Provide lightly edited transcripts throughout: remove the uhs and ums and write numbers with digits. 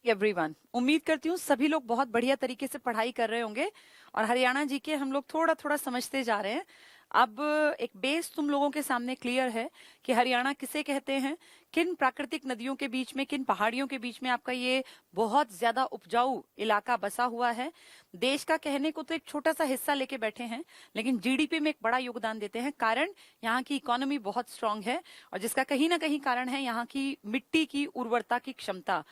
Everyone, उम्मीद करती हूँ सभी लोग बहुत बढ़िया तरीके से पढ़ाई कर रहे होंगे और हरियाणा जी के हम लोग थोड़ा थोड़ा समझते जा रहे हैं। अब एक बेस तुम लोगों के सामने क्लियर है कि हरियाणा किसे कहते हैं, किन प्राकृतिक नदियों के बीच में, किन पहाड़ियों के बीच में आपका ये बहुत ज्यादा उपजाऊ इलाका बसा हुआ है। देश का कहने को तो एक छोटा सा हिस्सा लेके बैठे हैं, लेकिन जीडीपी में एक बड़ा योगदान देते हैं। कारण यहाँ की इकोनॉमी बहुत स्ट्रांग है और जिसका कहीं ना कहीं कारण है यहाँ की मिट्टी की उर्वरता की क्षमता।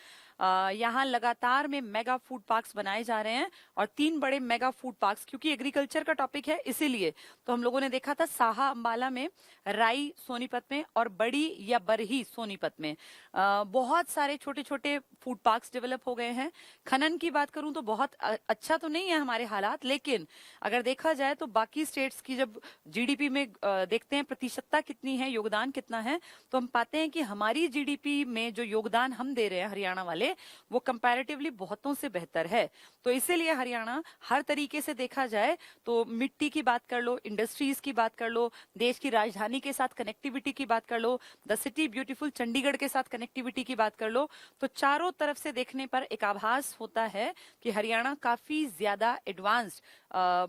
यहाँ लगातार में मेगा फूड पार्क्स बनाए जा रहे हैं और 3 बड़े मेगा फूड पार्क्स, क्योंकि एग्रीकल्चर का टॉपिक है इसीलिए तो हम लोगों ने देखा था साहा अंबाला में, राई सोनीपत में और बड़ी या बरही सोनीपत में बहुत सारे छोटे छोटे फूड पार्क्स डेवलप हो गए हैं। खनन की बात करूं तो बहुत अच्छा तो नहीं है हमारे हालात, लेकिन अगर देखा जाए तो बाकी स्टेट्स की जब जीडीपी में देखते हैं प्रतिशतता कितनी है, योगदान कितना है, तो हम पाते हैं कि हमारी जीडीपी में जो योगदान हम दे रहे हैं हरियाणा वाले, वो कंपैरेटिवली बहुतों से बेहतर है। तो इसीलिए हरियाणा हर तरीके से देखा जाए तो मिट्टी की बात कर लो, इंडस्ट्रीज की बात कर लो, देश की राजधानी के साथ कनेक्टिविटी की बात कर लो, द सिटी ब्यूटीफुल चंडीगढ़ के साथ कनेक्टिविटी की बात कर लो, तो चारों तरफ से देखने पर एक आभास होता है कि हरियाणा काफी ज्यादा एडवांस्ड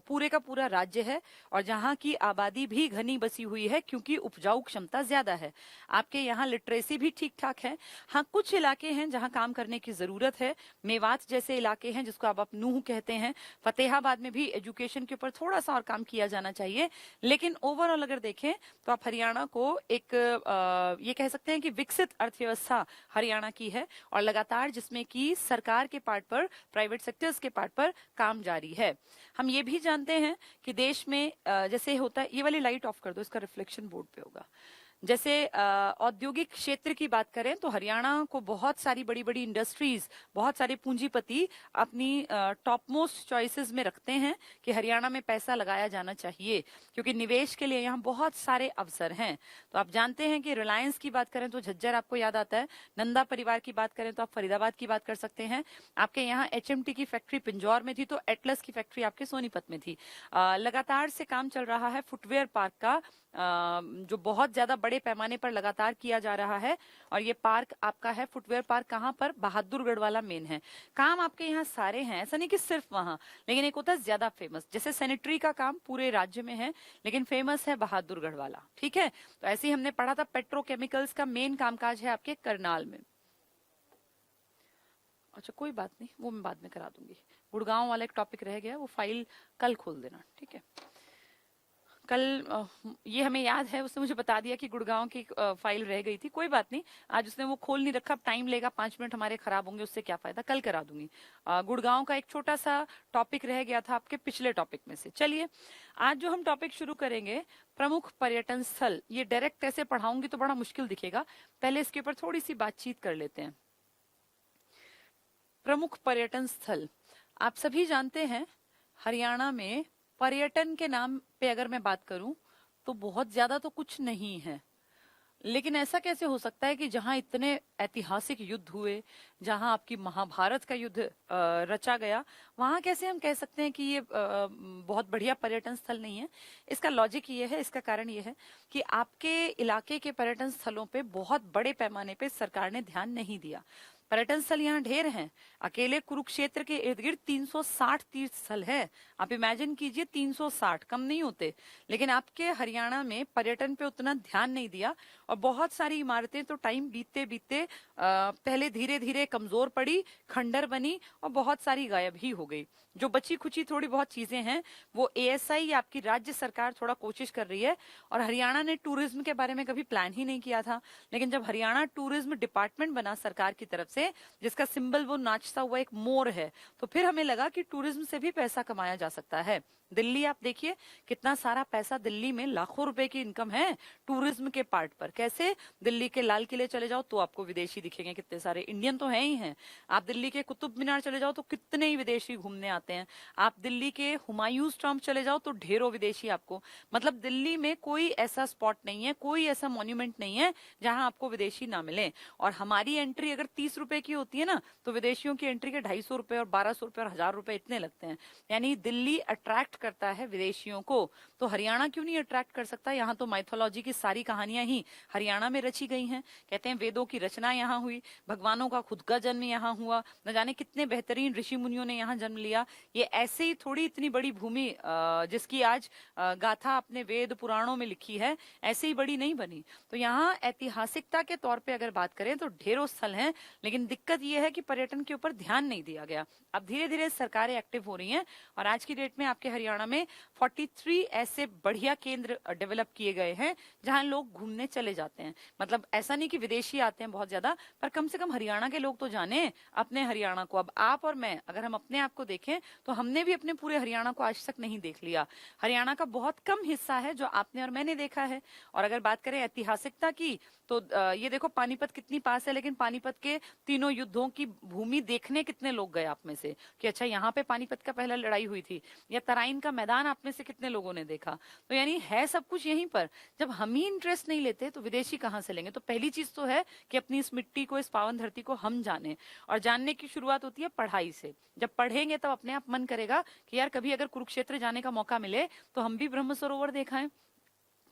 पूरे का पूरा राज्य है और जहां की आबादी भी घनी बसी हुई है क्योंकि उपजाऊ क्षमता ज्यादा है। आपके यहाँ लिटरेसी भी ठीक ठाक है। हाँ, कुछ इलाके हैं जहां काम करने की जरूरत है। मेवात जैसे इलाके हैं जिसको आप नूह कहते हैं, फतेहाबाद में भी एजुकेशन के ऊपर थोड़ा सा और काम किया जाना चाहिए। लेकिन ओवरऑल अगर देखें तो आप हरियाणा को एक ये कह सकते हैं कि विकसित अर्थव्यवस्था हरियाणा की है और लगातार जिसमें कि सरकार के पार्ट पर, प्राइवेट सेक्टर्स के पार्ट पर काम जारी है। हम ये भी जानते हैं कि देश में जैसे होता है, ये वाली लाइट ऑफ कर दो, इसका रिफ्लेक्शन बोर्ड पे होगा। जैसे औद्योगिक क्षेत्र की बात करें तो हरियाणा को बहुत सारी बड़ी बड़ी इंडस्ट्रीज, बहुत सारे पूंजीपति अपनी टॉप मोस्ट चॉइसेस में रखते हैं कि हरियाणा में पैसा लगाया जाना चाहिए क्योंकि निवेश के लिए यहाँ बहुत सारे अवसर हैं। तो आप जानते हैं कि रिलायंस की बात करें तो झज्जर आपको याद आता है, नंदा परिवार की बात करें तो आप फरीदाबाद की बात कर सकते हैं, आपके यहाँ एचएमटी की फैक्ट्री पिंजौर में थी तो एटलस की फैक्ट्री आपके सोनीपत में थी। लगातार से काम चल रहा है फुटवेयर पार्क का, जो बहुत ज्यादा बड़े पैमाने पर लगातार किया जा रहा है और ये पार्क आपका है फुटवेयर पार्क, कहाँ पर, बहादुरगढ़ वाला मेन है। काम आपके यहाँ सारे हैं, ऐसा नहीं कि सिर्फ वहां, लेकिन एक होता है ज्यादा फेमस, जैसे सैनिटरी का काम पूरे राज्य में है लेकिन फेमस है बहादुरगढ़ वाला, ठीक है। तो ऐसे ही हमने पढ़ा था पेट्रोकेमिकल्स का मेन कामकाज है आपके करनाल में। अच्छा कोई बात नहीं, वो मैं बाद में करा दूंगी। गुड़गांव वाला एक टॉपिक रह गया, वो फाइल कल खोल देना, ठीक है। कल ये हमें याद है, उसने मुझे बता दिया कि गुड़गांव की फाइल रह गई थी, कोई बात नहीं, आज उसने वो खोल नहीं रखा, टाइम लेगा, 5 मिनट हमारे खराब होंगे, उससे क्या फायदा, कल करा दूंगी। गुड़गांव का एक छोटा सा टॉपिक रह गया था आपके पिछले टॉपिक में से। चलिए आज जो हम टॉपिक शुरू करेंगे, प्रमुख पर्यटन स्थल, ये डायरेक्ट ऐसे पढ़ाऊंगी तो बड़ा मुश्किल दिखेगा, पहले इसके ऊपर थोड़ी सी बातचीत कर लेते हैं। प्रमुख पर्यटन स्थल, आप सभी जानते हैं हरियाणा में पर्यटन के नाम पे अगर मैं बात करूं तो बहुत ज्यादा तो कुछ नहीं है, लेकिन ऐसा कैसे हो सकता है कि जहां इतने ऐतिहासिक युद्ध हुए, जहां आपकी महाभारत का युद्ध रचा गया, वहां कैसे हम कह सकते हैं कि ये बहुत बढ़िया पर्यटन स्थल नहीं है। इसका लॉजिक ये है, इसका कारण ये है कि आपके इलाके के पर्यटन स्थलों पे बहुत बड़े पैमाने पे सरकार ने ध्यान नहीं दिया। पर्यटन स्थल यहाँ ढेर हैं, अकेले कुरुक्षेत्र के इर्द गिर्द 360 तीर्थ स्थल है। आप इमेजिन कीजिए 360, कम नहीं होते, लेकिन आपके हरियाणा में पर्यटन पे उतना ध्यान नहीं दिया और बहुत सारी इमारतें तो टाइम बीतते बीतते पहले धीरे धीरे कमजोर पड़ी, खंडर बनी और बहुत सारी गायब ही हो गई। जो बची खुची थोड़ी बहुत चीजें हैं वो एएसआई, आपकी राज्य सरकार थोड़ा कोशिश कर रही है और हरियाणा ने टूरिज्म के बारे में कभी प्लान ही नहीं किया था, लेकिन जब हरियाणा टूरिज्म डिपार्टमेंट बना सरकार की तरफ से, जिसका सिंबल वो नाचता हुआ एक मोर है, तो फिर हमें लगा कि टूरिज्म से भी पैसा कमाया जा सकता है। दिल्ली आप देखिए कितना सारा पैसा, दिल्ली में लाखों रुपए की इनकम है टूरिज्म के पार्ट पर। कैसे, दिल्ली के लाल किले चले जाओ तो आपको विदेशी दिखेंगे, कितने सारे इंडियन तो हैं ही हैं। आप दिल्ली के कुतुब मीनार चले जाओ तो कितने ही विदेशी घूमने आते हैं। आप दिल्ली के हुमायूंस टॉम्ब चले जाओ तो ढेरों विदेशी आपको, मतलब दिल्ली में कोई ऐसा स्पॉट नहीं है, कोई ऐसा मॉन्यूमेंट नहीं है जहां आपको विदेशी ना मिले। और हमारी एंट्री अगर 30 रुपए रुपए की होती है ना, तो विदेशियों की एंट्री के 250 रुपए और 1200 रुपए और 1000 रुपए इतने लगते हैं। यानी दिल्ली अट्रैक्ट करता है विदेशियों को, तो हरियाणा क्यों नहीं अट्रैक्ट कर सकता? यहाँ तो माइथोलॉजी की सारी कहानियां ही हरियाणा में रची गई हैं। कहते हैं वेदों की रचना यहाँ हुई, भगवानों का खुद का जन्म यहाँ हुआ, न जाने कितने बेहतरीन ऋषि मुनियों ने यहाँ जन्म लिया। ये ऐसे ही थोड़ी इतनी बड़ी भूमि जिसकी आज गाथा अपने वेद पुराणों में लिखी है, ऐसे ही बड़ी नहीं बनी। तो यहाँ ऐतिहासिकता के तौर पे अगर बात करें तो ढेरों स्थल हैं, लेकिन दिक्कत यह है कि पर्यटन के ऊपर ध्यान नहीं दिया गया। अब धीरे धीरे सरकारें एक्टिव हो रही हैं और आज की डेट में आपके हरियाणा में 43 ऐसे बढ़िया केंद्र डेवलप किए गए हैं जहां लोग घूमने चले जाते हैं। मतलब ऐसा नहीं कि विदेशी आते हैं बहुत ज्यादा, पर कम से कम हरियाणा के लोग तो जाने अपने हरियाणा को। अब आप और मैं अगर हम अपने आप को देखें तो हमने भी अपने पूरे हरियाणा को आज तक नहीं देख लिया। हरियाणा का बहुत कम हिस्सा है जो आपने और मैंने देखा है। और अगर बात करें ऐतिहासिकता की तो ये देखो पानीपत कितनी पास है, लेकिन पानीपत के तीनों युद्धों की भूमि देखने कितने लोग गए आप में से कि अच्छा यहाँ पे पानीपत का पहला लड़ाई हुई थी, या तराइन का मैदान आप में से कितने लोगों ने देखा? तो यानी है सब कुछ यहीं पर। जब हम ही इंटरेस्ट नहीं लेते तो विदेशी कहाँ से लेंगे? तो पहली चीज तो है कि अपनी इस मिट्टी को, इस पावन धरती को हम जाने, और जानने की शुरुआत होती है पढ़ाई से। जब पढ़ेंगे तब अपने आप मन करेगा कि यार कभी अगर कुरुक्षेत्र जाने का मौका मिले तो हम भी ब्रह्म सरोवर देखाएं।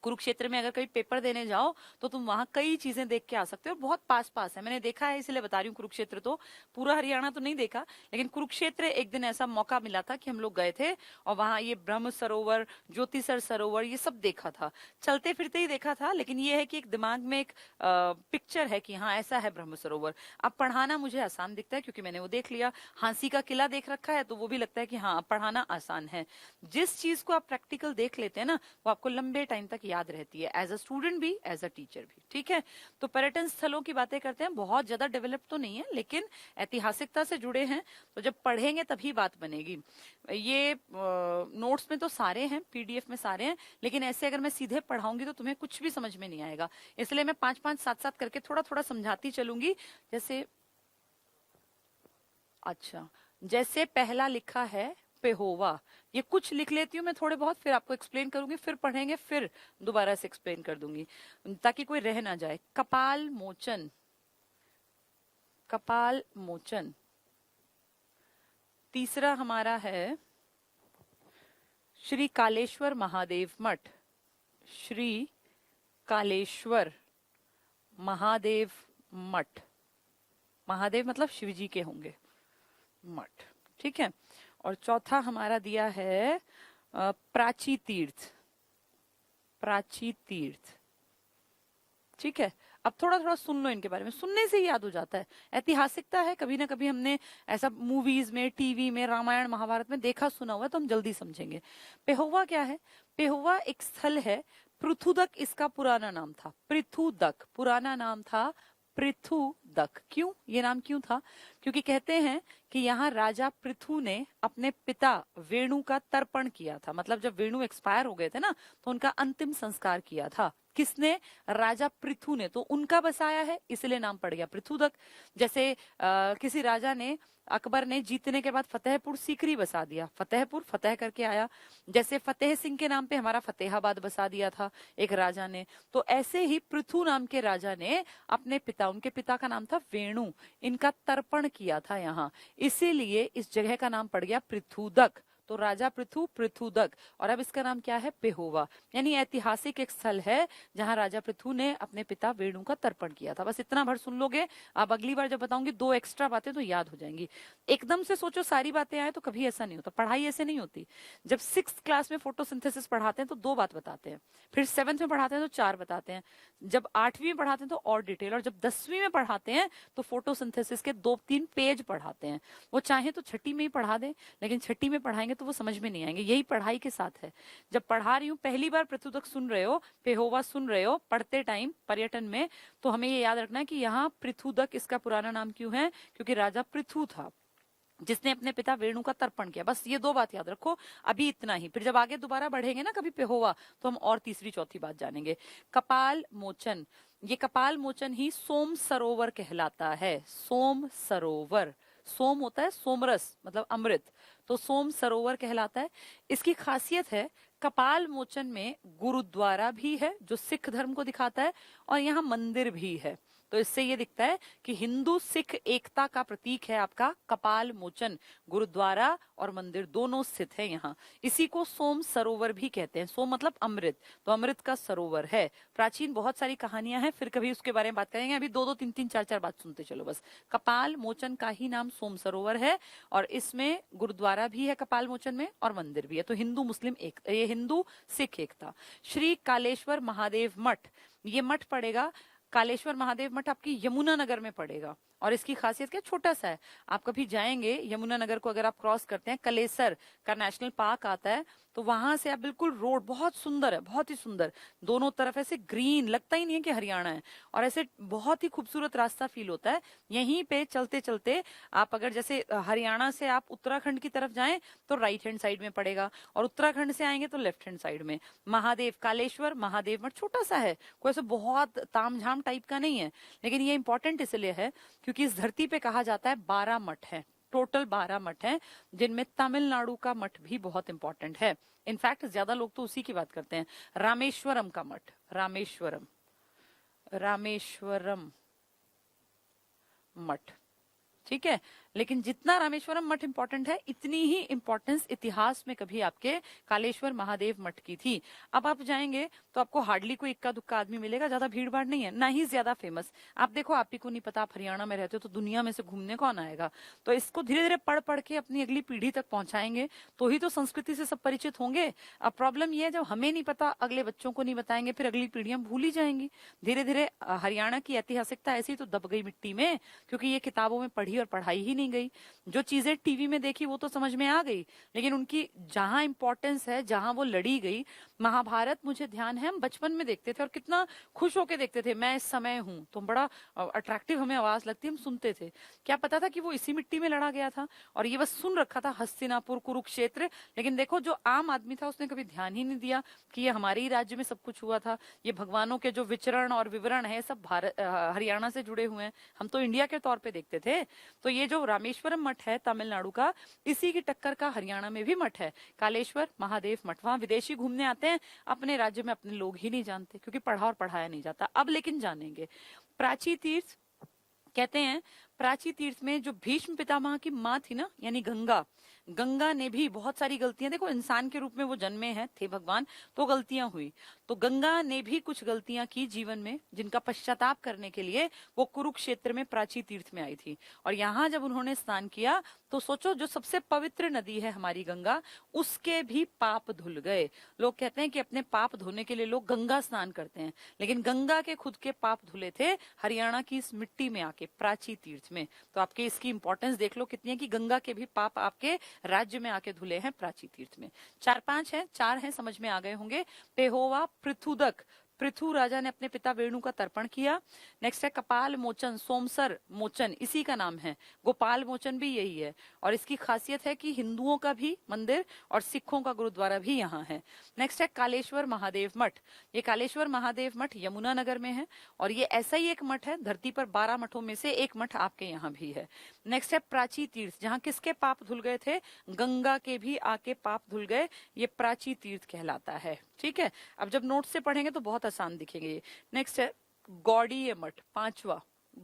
कुरुक्षेत्र में अगर कहीं पेपर देने जाओ तो तुम वहां कई चीजें देख के आ सकते हो, बहुत पास पास है। मैंने देखा है इसलिए बता रही हूँ। कुरुक्षेत्र तो पूरा हरियाणा तो नहीं देखा, लेकिन कुरुक्षेत्र एक दिन ऐसा मौका मिला था कि हम लोग गए थे और वहां ये ब्रह्म सरोवर, ज्योतिसर सरोवर, ये सब देखा था। चलते फिरते ही देखा था, लेकिन ये है कि एक दिमाग में एक पिक्चर है कि हाँ ऐसा है ब्रह्म सरोवर। अब पढ़ाना मुझे आसान दिखता है क्योंकि मैंने वो देख लिया। हांसी का किला देख रखा है तो वो भी लगता है कि हाँ पढ़ाना आसान है। जिस चीज को आप प्रैक्टिकल देख लेते हैं ना, वो आपको लंबे टाइम तक याद रहती है, एज अ स्टूडेंट भी, एज अ टीचर भी। ठीक है, तो पर्यटन स्थलों की बातें करते हैं। बहुत ज्यादा डेवलप तो नहीं है, लेकिन ऐतिहासिकता से जुड़े हैं, तो जब पढ़ेंगे तभी बात बनेगी। ये नोट्स में तो सारे हैं, पीडीएफ में सारे हैं, लेकिन ऐसे अगर मैं सीधे पढ़ाऊंगी तो तुम्हें कुछ भी समझ में नहीं आएगा। इसलिए मैं 5-5, 7-7 करके थोड़ा थोड़ा समझाती चलूंगी। जैसे अच्छा, जैसे पहला लिखा है पेहोवा, ये कुछ लिख लेती हूँ मैं थोड़े बहुत, फिर आपको एक्सप्लेन करूंगी, फिर पढ़ेंगे, फिर दोबारा से एक्सप्लेन कर दूंगी ताकि कोई रह ना जाए। कपाल मोचन, कपाल मोचन। तीसरा हमारा है श्री कालेश्वर महादेव मठ, श्री कालेश्वर महादेव मठ। महादेव मतलब शिव जी के होंगे, मठ। ठीक है, और चौथा हमारा दिया है प्राची तीर्थ, प्राची तीर्थ। ठीक है, अब थोड़ा थोड़ा सुन लो इनके बारे में, सुनने से ही याद हो जाता है। ऐतिहासिकता है, कभी ना कभी हमने ऐसा मूवीज में, टीवी में, रामायण महाभारत में देखा सुना हुआ है, तो हम जल्दी समझेंगे। पेहोवा क्या है? पेहोवा एक स्थल है, पृथुदक इसका पुराना नाम था। पृथुदक पुराना नाम था पृथुदक। क्यों ये नाम क्यों था? क्योंकि कहते हैं कि यहाँ राजा पृथु ने अपने पिता वेणु का तर्पण किया था। मतलब जब वेणु एक्सपायर हो गए थे ना, तो उनका अंतिम संस्कार किया था। किसने? राजा पृथु ने। तो उनका बसाया है, इसलिए नाम पड़ गया पृथुदक। जैसे किसी राजा ने, अकबर ने जीतने के बाद फतेहपुर सीकरी बसा दिया, फतेहपुर फतेह करके आया। जैसे फतेह सिंह के नाम पे हमारा फतेहाबाद बसा दिया था एक राजा ने। तो ऐसे ही पृथु नाम के राजा ने अपने पिता, उनके पिता का नाम था वेणु, इनका तर्पण किया था यहाँ, इसीलिए इस जगह का नाम पड़ गया पृथुदक। तो राजा पृथु, पृथुदक। और अब इसका नाम क्या है? पेहोवा। यानी ऐतिहासिक एक स्थल है जहां राजा पृथु ने अपने पिता वेणु का तर्पण किया था। बस इतना भर सुन लोगे, अब अगली बार जब बताऊंगी 2 एक्स्ट्रा बातें तो याद हो जाएंगी। एकदम से सोचो सारी बातें आए तो कभी ऐसा नहीं होता, पढ़ाई ऐसे नहीं होती। जब 6th क्लास में फोटोसिंथेसिस पढ़ाते हैं तो 2 बात बताते हैं, फिर 7th में पढ़ाते हैं तो 4 बताते हैं, जब 8वीं में पढ़ाते हैं तो और डिटेल, और जब 10वीं में पढ़ाते हैं तो फोटोसिंथेसिस के 2-3 पेज पढ़ाते हैं। वो चाहे तो छठी में ही पढ़ा दें, लेकिन छठी में पढ़ाएंगे तो वो समझ में नहीं आएंगे। यही पढ़ाई के साथ है। जब पढ़ा रही हूँ, पहली बार पृथुदक सुन रहे हो, पेहोवा सुन रहे हो पढ़ते टाइम पर्यटन में, तो हमें ये याद रखना है कि यहाँ पृथुदक इसका पुराना नाम क्यों है? क्योंकि राजा पृथु था जिसने अपने पिता वेणु का तर्पण किया। बस ये 2 बात याद रखो, अभी इतना ही। फिर जब आगे दोबारा बढ़ेंगे ना कभी पेहोवा, तो हम और तीसरी चौथी बात जानेंगे। कपाल मोचन, ये कपाल मोचन ही सोम सरोवर कहलाता है। सोम सरोवर, सोम होता है सोमरस मतलब अमृत, तो सोम सरोवर कहलाता है। इसकी खासियत है कपाल मोचन में गुरुद्वारा भी है जो सिख धर्म को दिखाता है, और यहाँ मंदिर भी है। तो इससे ये दिखता है कि हिंदू सिख एकता का प्रतीक है आपका कपाल मोचन। गुरुद्वारा और मंदिर दोनों स्थित है यहाँ। इसी को सोम सरोवर भी कहते हैं। सोम मतलब अमृत, तो अमृत का सरोवर है। प्राचीन बहुत सारी कहानियां हैं, फिर कभी उसके बारे में बात करेंगे। अभी दो दो तीन तीन चार चार बात सुनते चलो बस। कपाल मोचन का ही नाम सोम सरोवर है और इसमें गुरुद्वारा भी है कपाल मोचन में और मंदिर भी है। तो हिंदू मुस्लिम एक, ये हिंदू सिख एकता। श्री कालेश्वर महादेव मठ, ये मठ पड़ेगा, कालेश्वर महादेव मठ आपकी यमुना नगर में पड़ेगा। और इसकी खासियत क्या, छोटा सा है। आप कभी जाएंगे यमुना नगर को, अगर आप क्रॉस करते हैं, कलेसर का नेशनल पार्क आता है, तो वहां से आप बिल्कुल रोड बहुत सुंदर है, बहुत ही सुंदर, दोनों तरफ ऐसे ग्रीन, लगता ही नहीं है कि हरियाणा है, और ऐसे बहुत ही खूबसूरत रास्ता फील होता है। यहीं पे चलते चलते आप अगर जैसे हरियाणा से आप उत्तराखंड की तरफ जाएं तो राइट हैंड साइड में पड़ेगा, और उत्तराखंड से आएंगे तो लेफ्ट हैंड साइड में महादेव, कालेश्वर महादेव मठ छोटा सा है, कोई ऐसे बहुत तामझाम टाइप का नहीं है, लेकिन ये इंपॉर्टेंट इसलिए है क्योंकि इस धरती पे कहा जाता है 12 मठ है, टोटल 12 मठ हैं, जिनमें तमिलनाडु का मठ भी बहुत इंपॉर्टेंट है। इनफैक्ट ज्यादा लोग तो उसी की बात करते हैं, रामेश्वरम का मठ, रामेश्वरम, रामेश्वरम मठ, ठीक है। लेकिन जितना रामेश्वरम मठ इंपॉर्टेंट है, इतनी ही इंपॉर्टेंस इतिहास में कभी आपके कालेश्वर महादेव मठ की थी। अब आप जाएंगे तो आपको हार्डली कोई इक्का दुक्का आदमी मिलेगा, ज्यादा भीड़ भाड़ नहीं है, ना ही ज्यादा फेमस। आप देखो, आप ही को नहीं पता, आप हरियाणा में रहते हो, तो दुनिया में से घूमने कौन आएगा। तो इसको धीरे धीरे पढ़ पढ़ के अपनी अगली पीढ़ी तक पहुंचाएंगे, तो ही तो संस्कृति से सब परिचित होंगे। अब प्रॉब्लम यह है, जब हमें नहीं पता, अगले बच्चों को नहीं बताएंगे, फिर अगली पीढ़ियां भूल ही जाएंगी। धीरे धीरे हरियाणा की ऐतिहासिकता ऐसी तो दब गई मिट्टी में, क्योंकि ये किताबों में पढ़ी और पढ़ाई ही नहीं गई। जो चीजें टीवी में देखी वो तो समझ में आ गई, लेकिन उनकी जहां इंपॉर्टेंस है, जहां वो लड़ी गई। महाभारत मुझे ध्यान है, हम बचपन में देखते थे और कितना खुश होके देखते थे, मैं इस समय हूं, तो बड़ा अट्रैक्टिव हमें आवाज लगती, हम सुनते थे। क्या पता था कि वो इसी मिट्टी में लड़ा गया था, और ये बस सुन रखा था, हस्तिनापुर, कुरुक्षेत्र। लेकिन देखो, जो आम आदमी था उसने कभी ध्यान ही नहीं दिया कि ये हमारे ही राज्य में सब कुछ हुआ था। ये भगवानों के जो विचरण और विवरण है, सब भारत हरियाणा से जुड़े हुए हैं, हम तो इंडिया के तौर पे देखते थे। तो ये जो रामेश्वरम मठ है तमिलनाडु का, इसी की टक्कर का हरियाणा में भी मठ है, कालेश्वर महादेव मठ। वहां विदेशी घूमने आते हैं, अपने राज्य में अपने लोग ही नहीं जानते, क्योंकि पढ़ा और पढ़ाया नहीं जाता। अब लेकिन जानेंगे। प्राची तीर्थ कहते हैं, प्राची तीर्थ में जो भीष्म पितामह की माँ थी ना, यानी गंगा, गंगा ने भी बहुत सारी गलतियां, देखो इंसान के रूप में वो जन्मे हैं, थे भगवान, तो गलतियां हुई। तो गंगा ने भी कुछ गलतियां की जीवन में, जिनका पश्चाताप करने के लिए वो कुरुक्षेत्र में प्राची तीर्थ में आई थी। और यहाँ जब उन्होंने स्नान किया, तो सोचो, जो सबसे पवित्र नदी है हमारी गंगा, उसके भी पाप धुल गए। लोग कहते हैं कि अपने पाप धोने के लिए लोग गंगा स्नान करते हैं, लेकिन गंगा के खुद के पाप धुले थे हरियाणा की इस मिट्टी में आके, प्राची तीर्थ में। तो आपके इसकी इंपॉर्टेंस देख लो कितनी है, कि गंगा के भी पाप आपके राज्य में आके धुले हैं प्राची तीर्थ में। 4-5 हैं, 4 हैं, समझ में आ गए होंगे। पेहोवा पृथुदक, पृथु राजा ने अपने पिता वेणु का तर्पण किया। नेक्स्ट है कपाल मोचन, सोमसर मोचन इसी का नाम है, गोपाल मोचन भी यही है। और इसकी खासियत है कि हिंदुओं का भी मंदिर और सिखों का गुरुद्वारा भी यहाँ है। नेक्स्ट है कालेश्वर महादेव मठ। ये कालेश्वर महादेव मठ यमुना नगर में है, और ये ऐसा ही एक मठ है, धरती पर 12 मठों में से एक मठ आपके यहाँ भी है। नेक्स्ट है प्राची तीर्थ, जहाँ किसके पाप धुल गए थे, गंगा के भी आके पाप धुल गए, ये प्राची तीर्थ कहलाता है। ठीक है, अब जब नोट से पढ़ेंगे तो बहुत आसान दिखेंगे। नेक्स्ट है गौड़ीय मठ, 5वां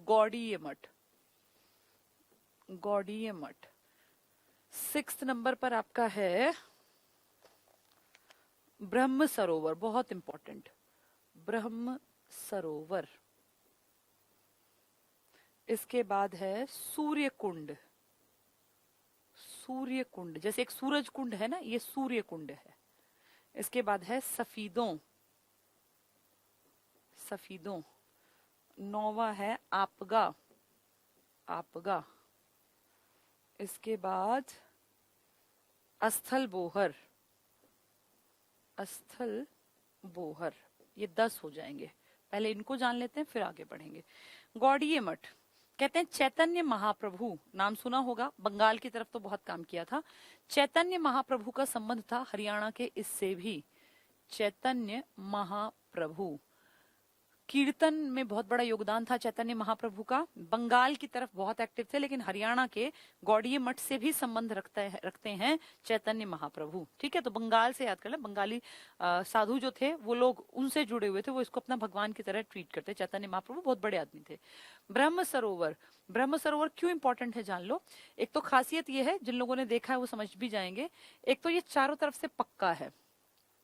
गौड़ीय मठ, गौड़ीय मठ। 6 नंबर पर आपका है ब्रह्म सरोवर, बहुत इंपॉर्टेंट, ब्रह्म सरोवर। इसके बाद है सूर्य कुंड, सूर्य कुंड, जैसे एक सूरज कुंड है ना, ये सूर्य कुंड है। इसके बाद है सफीदों, सफीदों। 9वां है आपगा, आपगा। इसके बाद अस्थल बोहर, अस्थल बोहर। ये 10 हो जाएंगे, पहले इनको जान लेते हैं फिर आगे बढ़ेंगे। गौड़ीय मठ कहते हैं चैतन्य महाप्रभु, नाम सुना होगा, बंगाल की तरफ तो बहुत काम किया था। चैतन्य महाप्रभु का संबंध था हरियाणा के इससे भी, चैतन्य महाप्रभु। कीर्तन में बहुत बड़ा योगदान था चैतन्य महाप्रभु का। बंगाल की तरफ बहुत एक्टिव थे, लेकिन हरियाणा के गौड़ीय मठ से भी संबंध रखते हैं चैतन्य महाप्रभु। ठीक है, तो बंगाल से याद कर लें, बंगाली साधु जो थे वो लोग उनसे जुड़े हुए थे, वो इसको अपना भगवान की तरह ट्रीट करते। चैतन्य महाप्रभु बहुत बड़े आदमी थे। ब्रह्म सरोवर, ब्रह्म सरोवर क्यों इंपॉर्टेंट है जान लो। एक तो खासियत ये है, जिन लोगों ने देखा है वो समझ भी जाएंगे, एक तो ये चारों तरफ से पक्का है।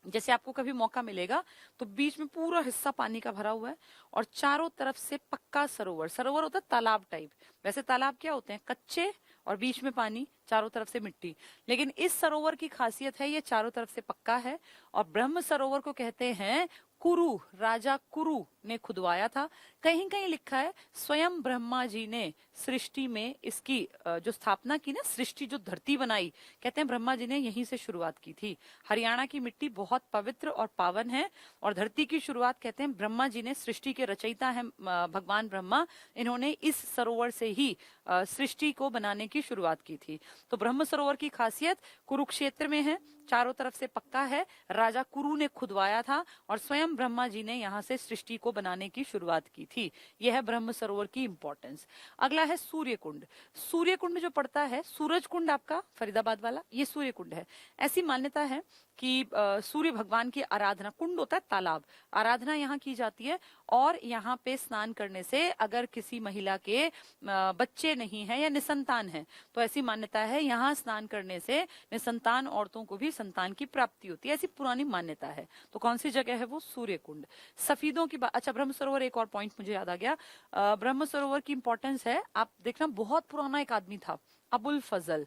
जैसे आपको कभी मौका मिलेगा तो बीच में पूरा हिस्सा पानी का भरा हुआ है और चारों तरफ से पक्का सरोवर। सरोवर होता है तालाब टाइप, वैसे तालाब क्या होते हैं, कच्चे और बीच में पानी, चारों तरफ से मिट्टी। लेकिन इस सरोवर की खासियत है ये चारों तरफ से पक्का है। और ब्रह्म सरोवर को कहते हैं कुरु, राजा कुरु ने खुदवाया था। कहीं कहीं लिखा है स्वयं ब्रह्मा जी ने सृष्टि में इसकी जो स्थापना की ना, सृष्टि जो धरती बनाई, कहते हैं ब्रह्मा जी ने यहीं से शुरुआत की थी। हरियाणा की मिट्टी बहुत पवित्र और पावन है और धरती की शुरुआत कहते हैं ब्रह्मा जी ने, सृष्टि के रचयिता है भगवान ब्रह्मा, इन्होंने इस सरोवर से ही सृष्टि को बनाने की शुरुआत की थी। तो ब्रह्म सरोवर की खासियत कुरुक्षेत्र में है, चारों तरफ से पक्का है, राजा कुरु ने खुदवाया था और स्वयं ब्रह्मा जी ने यहाँ से सृष्टि को बनाने की शुरुआत की थी। यह है ब्रह्म सरोवर की इंपॉर्टेंस। अगला है सूर्य कुंड। सूर्य कुंड जो पड़ता है, सूरज कुंड आपका फरीदाबाद वाला, ये सूर्य कुंड है। ऐसी मान्यता है कि सूर्य भगवान की आराधना, कुंड होता है तालाब, आराधना यहाँ की जाती है। और यहाँ पे स्नान करने से अगर किसी महिला के बच्चे नहीं है या निसंतान है, तो ऐसी मान्यता है यहाँ स्नान करने से निसंतान औरतों को भी संतान की प्राप्ति होती है, ऐसी पुरानी मान्यता है। तो कौन सी जगह है वो, सूर्य कुंड। सफीदों की बात, अच्छा ब्रह्म सरोवर, एक और पॉइंट मुझे याद आ गया, ब्रह्म सरोवर की इंपॉर्टेंस है। आप देखना बहुत पुराना एक आदमी था, अबुल फजल।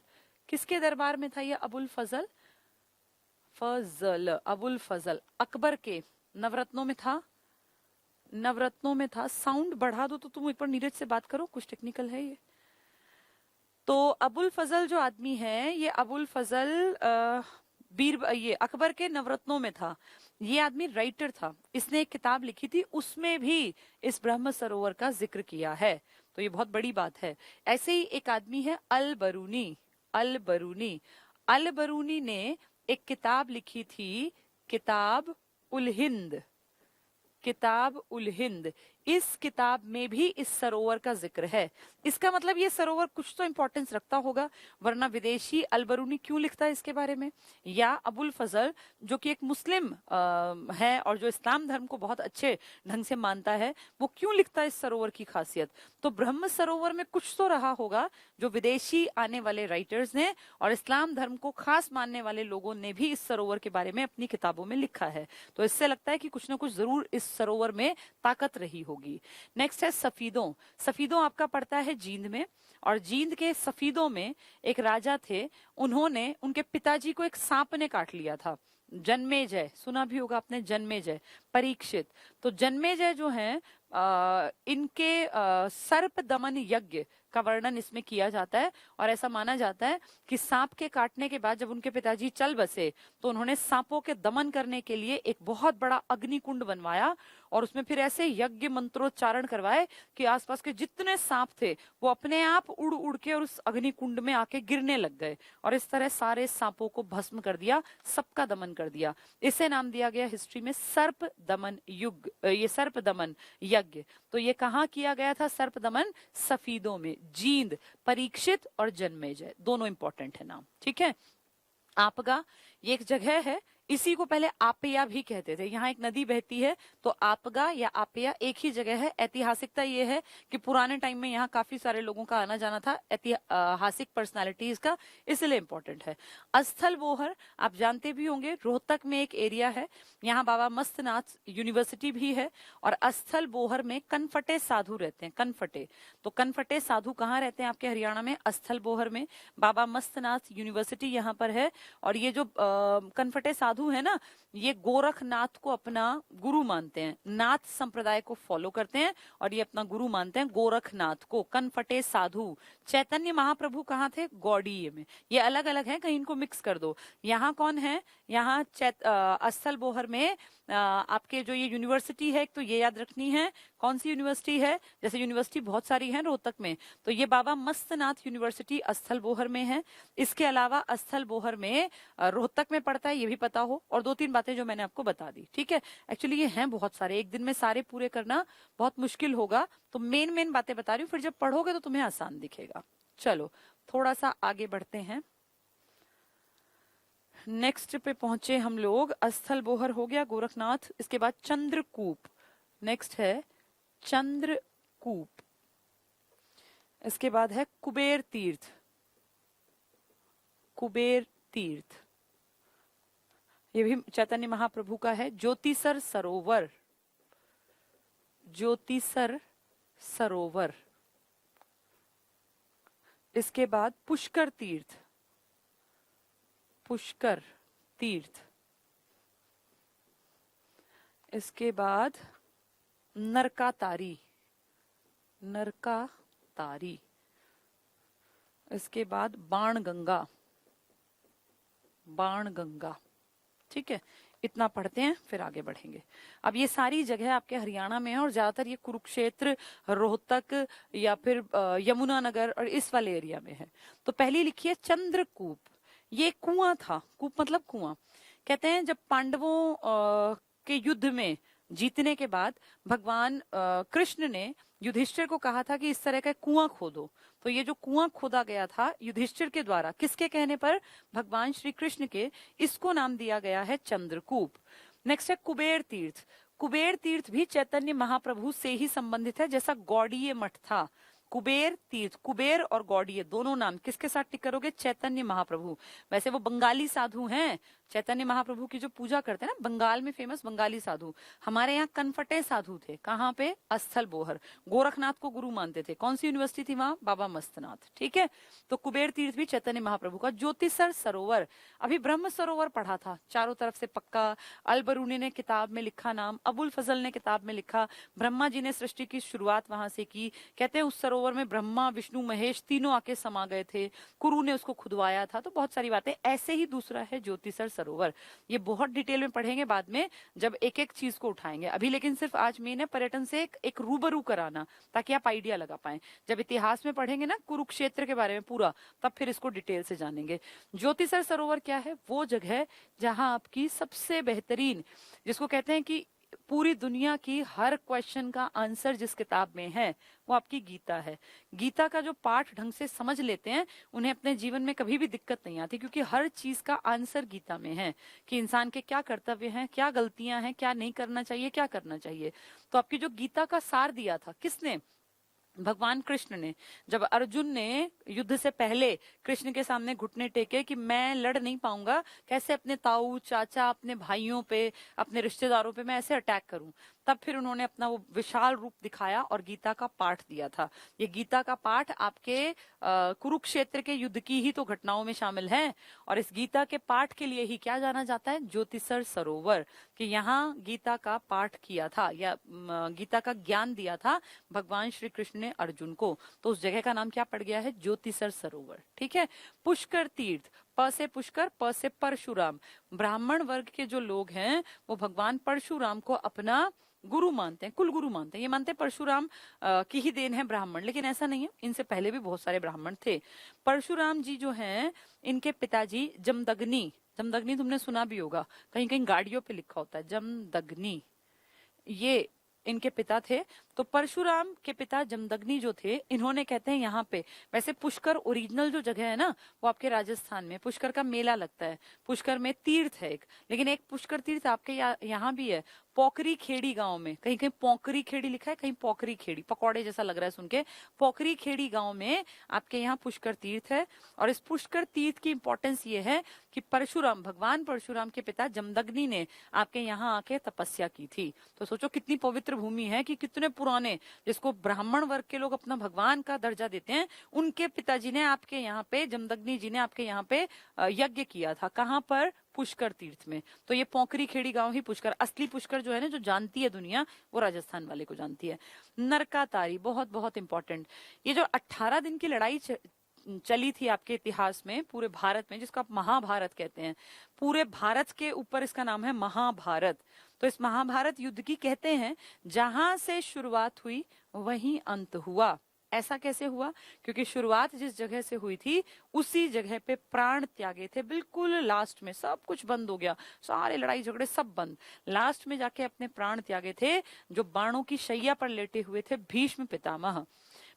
किसके दरबार में था ये अबुल फजल? अबुल फजल अकबर के नवरत्नों में था, नवरत्नों में था। साउंड बढ़ा दो तो तुम एक बार नीरज से बात करो, कुछ टेक्निकल है ये। तो अबुल फजल जो आदमी है, ये अबुल फजल ये अकबर के नवरत्नों में था। ये आदमी राइटर था, इसने एक किताब लिखी थी, उसमें भी इस ब्रह्म सरोवर का जिक्र किया है। तो ये बहुत बड़ी बात है। ऐसे ही एक आदमी है अल बरूनी। अल बरूनी, अल बरूनी ने एक किताब लिखी थी, किताब उल हिंद। किताब उल हिंद, इस किताब में भी इस सरोवर का जिक्र है। इसका मतलब ये सरोवर कुछ तो इंपॉर्टेंस रखता होगा, वरना विदेशी अलबरूनी क्यों लिखता है इसके बारे में? या अबुल फजल जो कि एक मुस्लिम है और जो इस्लाम धर्म को बहुत अच्छे ढंग से मानता है, वो क्यों लिखता है इस सरोवर की खासियत? तो ब्रह्म सरोवर में कुछ तो रहा होगा जो विदेशी आने वाले राइटर्स ने और इस्लाम धर्म को खास मानने वाले लोगों ने भी इस सरोवर के बारे में अपनी किताबों में लिखा है। तो इससे लगता है कि कुछ ना कुछ जरूर इस सरोवर में ताकत रही होगी। नेक्स्ट है सफीदों। सफीदों आपका पड़ता है जींद में, और जींद के सफीदों में एक राजा थे, उन्होंने, उनके पिताजी को एक सांप ने काट लिया था। जन्मेजय सुना भी होगा आपने, जन्मेजय, परीक्षित। तो जन्मेजय जो है इनके सर्प दमन यज्ञ का वर्णन इसमें किया जाता है और ऐसा माना जाता है कि सांप के काटने के बाद जब उनके पिताजी चल बसे तो उन्होंने सांपों के दमन करने के लिए एक बहुत बड़ा अग्निकुंड बनवाया और उसमें फिर ऐसे यज्ञ मंत्रोच्चारण करवाए कि आसपास के जितने सांप थे वो अपने आप उड़ उड़ के और उस अग्निकुंड में आके गिरने लग गए और इस तरह सारे सांपों को भस्म कर दिया, सबका दमन कर दिया। इसे नाम दिया गया हिस्ट्री में सर्प दमन युग, ये सर्प दमन यज्ञ। तो ये कहाँ किया गया था सर्प दमन? सफीदों में, जींद, परीक्षित और जन्मेजय, दोनों इंपॉर्टेंट है नाम। ठीक है। आपगा ये एक जगह है, इसी को पहले आपया भी कहते थे। यहाँ एक नदी बहती है तो आपगा या आपया एक ही जगह है। ऐतिहासिकता ये है कि पुराने टाइम में यहाँ काफी सारे लोगों का आना जाना था, ऐतिहासिक पर्सनालिटीज का, इसलिए इंपॉर्टेंट है। अस्थल बोहर आप जानते भी होंगे, रोहतक में एक एरिया है, यहाँ बाबा मस्तनाथ यूनिवर्सिटी भी है और अस्थल बोहर में कनफटे साधु रहते हैं। कनफटे, तो कनफटे साधु कहाँ रहते हैं आपके हरियाणा में? अस्थल बोहर में। बाबा मस्तनाथ यूनिवर्सिटी यहाँ पर है और ये जो कनफटे साधु है ना, ये गोरखनाथ को अपना गुरु मानते हैं, नाथ संप्रदाय को फॉलो करते हैं और ये अपना गुरु मानते हैं गोरखनाथ को। कनफटे साधु। चैतन्य महाप्रभु कहाँ थे? गौड़ीय में। ये अलग अलग है, कहीं इनको मिक्स कर दो। यहाँ कौन है? यहाँ अस्थल बोहर में आपके जो ये यूनिवर्सिटी है, एक तो ये याद रखनी है कौन सी यूनिवर्सिटी है। जैसे यूनिवर्सिटी बहुत सारी है रोहतक में, तो ये बाबा मस्तनाथ यूनिवर्सिटी अस्थल बोहर में है। इसके अलावा अस्थल बोहर में रोहतक में पड़ता है, ये भी पता हो। और 2-3 बातें जो मैंने आपको बता दी, ठीक है। एक्चुअली ये हैं बहुत सारे, एक दिन में सारे पूरे करना बहुत मुश्किल होगा, तो मेन मेन बातें बता रही हूँ, फिर जब पढ़ोगे तो तुम्हें आसान दिखेगा। चलो थोड़ा सा आगे बढ़ते हैं। नेक्स्ट पे पहुंचे हम लोग, अस्थल बोहर हो गया, गोरखनाथ, इसके बाद चंद्रकूप। नेक्स्ट है चंद्रकूप। इसके बाद है कुबेर तीर्थ। कुबेर तीर्थ ये भी चैतन्य महाप्रभु का है। ज्योतिसर सरोवर। ज्योतिसर सरोवर। इसके बाद पुष्कर तीर्थ। पुष्कर तीर्थ। इसके बाद नरकातारी। नरकातारी। इसके बाद बाणगंगा। बाणगंगा। ठीक है, इतना पढ़ते हैं फिर आगे बढ़ेंगे। अब ये सारी जगह आपके हरियाणा में है और ज्यादातर ये कुरुक्षेत्र, रोहतक या फिर यमुनानगर और इस वाले एरिया में है। तो पहली लिखिए चंद्रकूप। ये कुआं था, कूप मतलब कुआं। कहते हैं जब पांडवों के युद्ध में जीतने के बाद भगवान कृष्ण ने युधिष्ठिर को कहा था कि इस तरह का कुआं खोदो। तो ये जो कुआं खोदा गया था युधिष्ठिर के द्वारा, किसके कहने पर? भगवान श्री कृष्ण के, इसको नाम दिया गया है चंद्रकूप। नेक्स्ट है कुबेर तीर्थ। कुबेर तीर्थ भी चैतन्य महाप्रभु से ही संबंधित है, जैसा गौड़ीय मठ था। कुबेर तीर्थ, कुबेर और गौड़ीय दोनों नाम किसके साथ टिक करोगे? चैतन्य महाप्रभु। वैसे वो बंगाली साधु हैं, चैतन्य महाप्रभु की जो पूजा करते हैं ना, बंगाल में फेमस बंगाली साधु। हमारे यहाँ कनफटे साधु थे, कहाँ पे? अस्थल बोहर। गोरखनाथ को गुरु मानते थे। कौन सी यूनिवर्सिटी थी वहां? बाबा मस्तनाथ। ठीक है, तो कुबेर तीर्थ भी चैतन्य महाप्रभु का। ज्योतिसर सरोवर, अभी ब्रह्म सरोवर पढ़ा था, चारों तरफ से पक्का। अलबरूनी ने किताब में लिखा नाम, अबुल फजल ने किताब में लिखा, ब्रह्मा जी ने सृष्टि की शुरुआत वहां से की। कहते हैं उस सरोवर में ब्रह्मा विष्णु महेश तीनों आके समा गए थे, कुरु ने उसको खुदवाया था। तो बहुत सारी बातें। ऐसे ही दूसरा है ज्योतिसर सरोवर, ये बहुत डिटेल में पढ़ेंगे बाद में जब एक एक चीज को उठाएंगे। अभी लेकिन सिर्फ आज मेन है पर्यटन से एक रूबरू कराना, ताकि आप आइडिया लगा पाए। जब इतिहास में पढ़ेंगे ना कुरुक्षेत्र के बारे में पूरा, तब फिर इसको डिटेल से जानेंगे। ज्योतिसर सरोवर क्या है? वो जगह जहां आपकी सबसे बेहतरीन, जिसको कहते हैं कि पूरी दुनिया की हर क्वेश्चन का आंसर जिस किताब में है, वो आपकी गीता है। गीता का जो पाठ ढंग से समझ लेते हैं, उन्हें अपने जीवन में कभी भी दिक्कत नहीं आती, क्योंकि हर चीज का आंसर गीता में है कि इंसान के क्या कर्तव्य हैं, क्या गलतियां हैं, क्या नहीं करना चाहिए, क्या करना चाहिए। तो आपकी जो गीता का सार दिया था किसने? भगवान कृष्ण ने। जब अर्जुन ने युद्ध से पहले कृष्ण के सामने घुटने टेके कि मैं लड़ नहीं पाऊंगा, कैसे अपने ताऊ चाचा, अपने भाइयों पे, अपने रिश्तेदारों पे मैं ऐसे अटैक करूं, तब फिर उन्होंने अपना वो विशाल रूप दिखाया और गीता का पाठ दिया था। ये गीता का पाठ आपके कुरुक्षेत्र के युद्ध की ही तो घटनाओं में शामिल है। और इस गीता के पाठ के लिए ही क्या जाना जाता है? ज्योतिसर सरोवर, कि यहाँ गीता का पाठ किया था या गीता का ज्ञान दिया था भगवान श्री कृष्ण ने अर्जुन को। तो उस जगह का नाम क्या पड़ गया है? ज्योतिसर सरोवर। ठीक है। पुष्कर तीर्थ, प से पुष्कर, प से परशुराम। ब्राह्मण वर्ग के जो लोग हैं वो भगवान परशुराम को अपना गुरु मानते हैं, कुल गुरु मानते हैं। ये मानते हैं परशुराम की ही देन है ब्राह्मण, लेकिन ऐसा नहीं है, इनसे पहले भी बहुत सारे ब्राह्मण थे। परशुराम जी जो हैं, इनके पिताजी जमदग्नि, जमदग्नि तुमने सुना भी होगा, कहीं कहीं गाड़ियों पे लिखा होता है जमदग्नि, ये इनके पिता थे। तो परशुराम के पिता जमदग्नि जो थे, इन्होंने कहते हैं यहाँ पे, वैसे पुष्कर ओरिजिनल जो जगह है ना, वो आपके राजस्थान में पुष्कर का मेला लगता है। पुष्कर में तीर्थ है एक, लेकिन एक पुष्कर तीर्थ आपके यहाँ भी है, पोकरी खेड़ी गांव में। कहीं कहीं पोकरी खेड़ी लिखा है, कहीं पोकरी खेड़ी, पकौड़े जैसा लग रहा है सुन के। पोकरी खेड़ी गांव में आपके यहाँ पुष्कर तीर्थ है। और इस पुष्कर तीर्थ की इंपॉर्टेंस ये है कि परशुराम, भगवान परशुराम के पिता जमदग्नि ने आपके यहाँ आके तपस्या की थी। तो सोचो कितनी पवित्र भूमि है, कि कितने पुराने, जिसको ब्राह्मण वर्ग के लोग अपना भगवान का दर्जा देते हैं, उनके पिताजी ने आपके यहाँ पे, जमदग्नि जी ने आपके यहाँ पे यज्ञ किया था। कहाँ पर? पुष्कर तीर्थ में। तो ये पोकरी खेड़ी गांव ही पुष्कर, असली पुष्कर जो है ना, जो जानती है दुनिया, वो राजस्थान वाले को जानती है। नरकातारी बहुत बहुत इंपॉर्टेंट। ये जो 18 दिन की लड़ाई चली थी आपके इतिहास में पूरे भारत में, जिसको आप महाभारत कहते हैं, पूरे भारत के ऊपर इसका नाम है महाभारत। तो इस महाभारत युद्ध की कहते हैं जहां से शुरुआत हुई वहीं अंत हुआ। ऐसा कैसे हुआ? क्योंकि शुरुआत जिस जगह से हुई थी उसी जगह पे प्राण त्यागे थे। बिल्कुल लास्ट में सब कुछ बंद हो गया, सारे लड़ाई झगड़े सब बंद। लास्ट में जाके अपने प्राण त्यागे थे जो बाणों की शैया पर लेटे हुए थे भीष्म पितामह।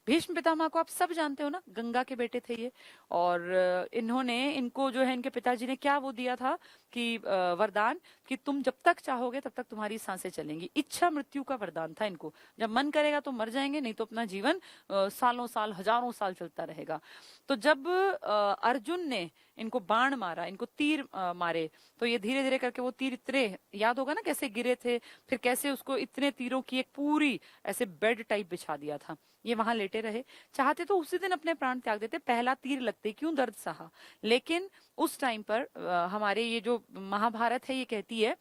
भीष्म पितामह को आप सब जानते हो ना, गंगा के बेटे थे ये। और इन्होंने इनको जो है इनके पिताजी ने क्या वो दिया था कि वरदान कि तुम जब तक चाहोगे तब तक तुम्हारी सांसें चलेंगी। इच्छा मृत्यु का वरदान था इनको, जब मन करेगा तो मर जाएंगे, नहीं तो अपना जीवन सालों साल हजारों साल चलता रहेगा। तो जब अर्जुन ने इनको बाण मारा, इनको तीर मारे, तो ये धीरे धीरे करके वो तीर इतने, याद होगा ना कैसे गिरे थे, फिर कैसे उसको इतने तीरों की एक पूरी ऐसे बेड टाइप बिछा दिया था। ये वहां लेटे रहे, चाहते तो उसी दिन अपने प्राण त्याग देते, पहला तीर लगते क्यों दर्द सहा। लेकिन उस टाइम पर हमारे ये जो महाभारत है ये कहती है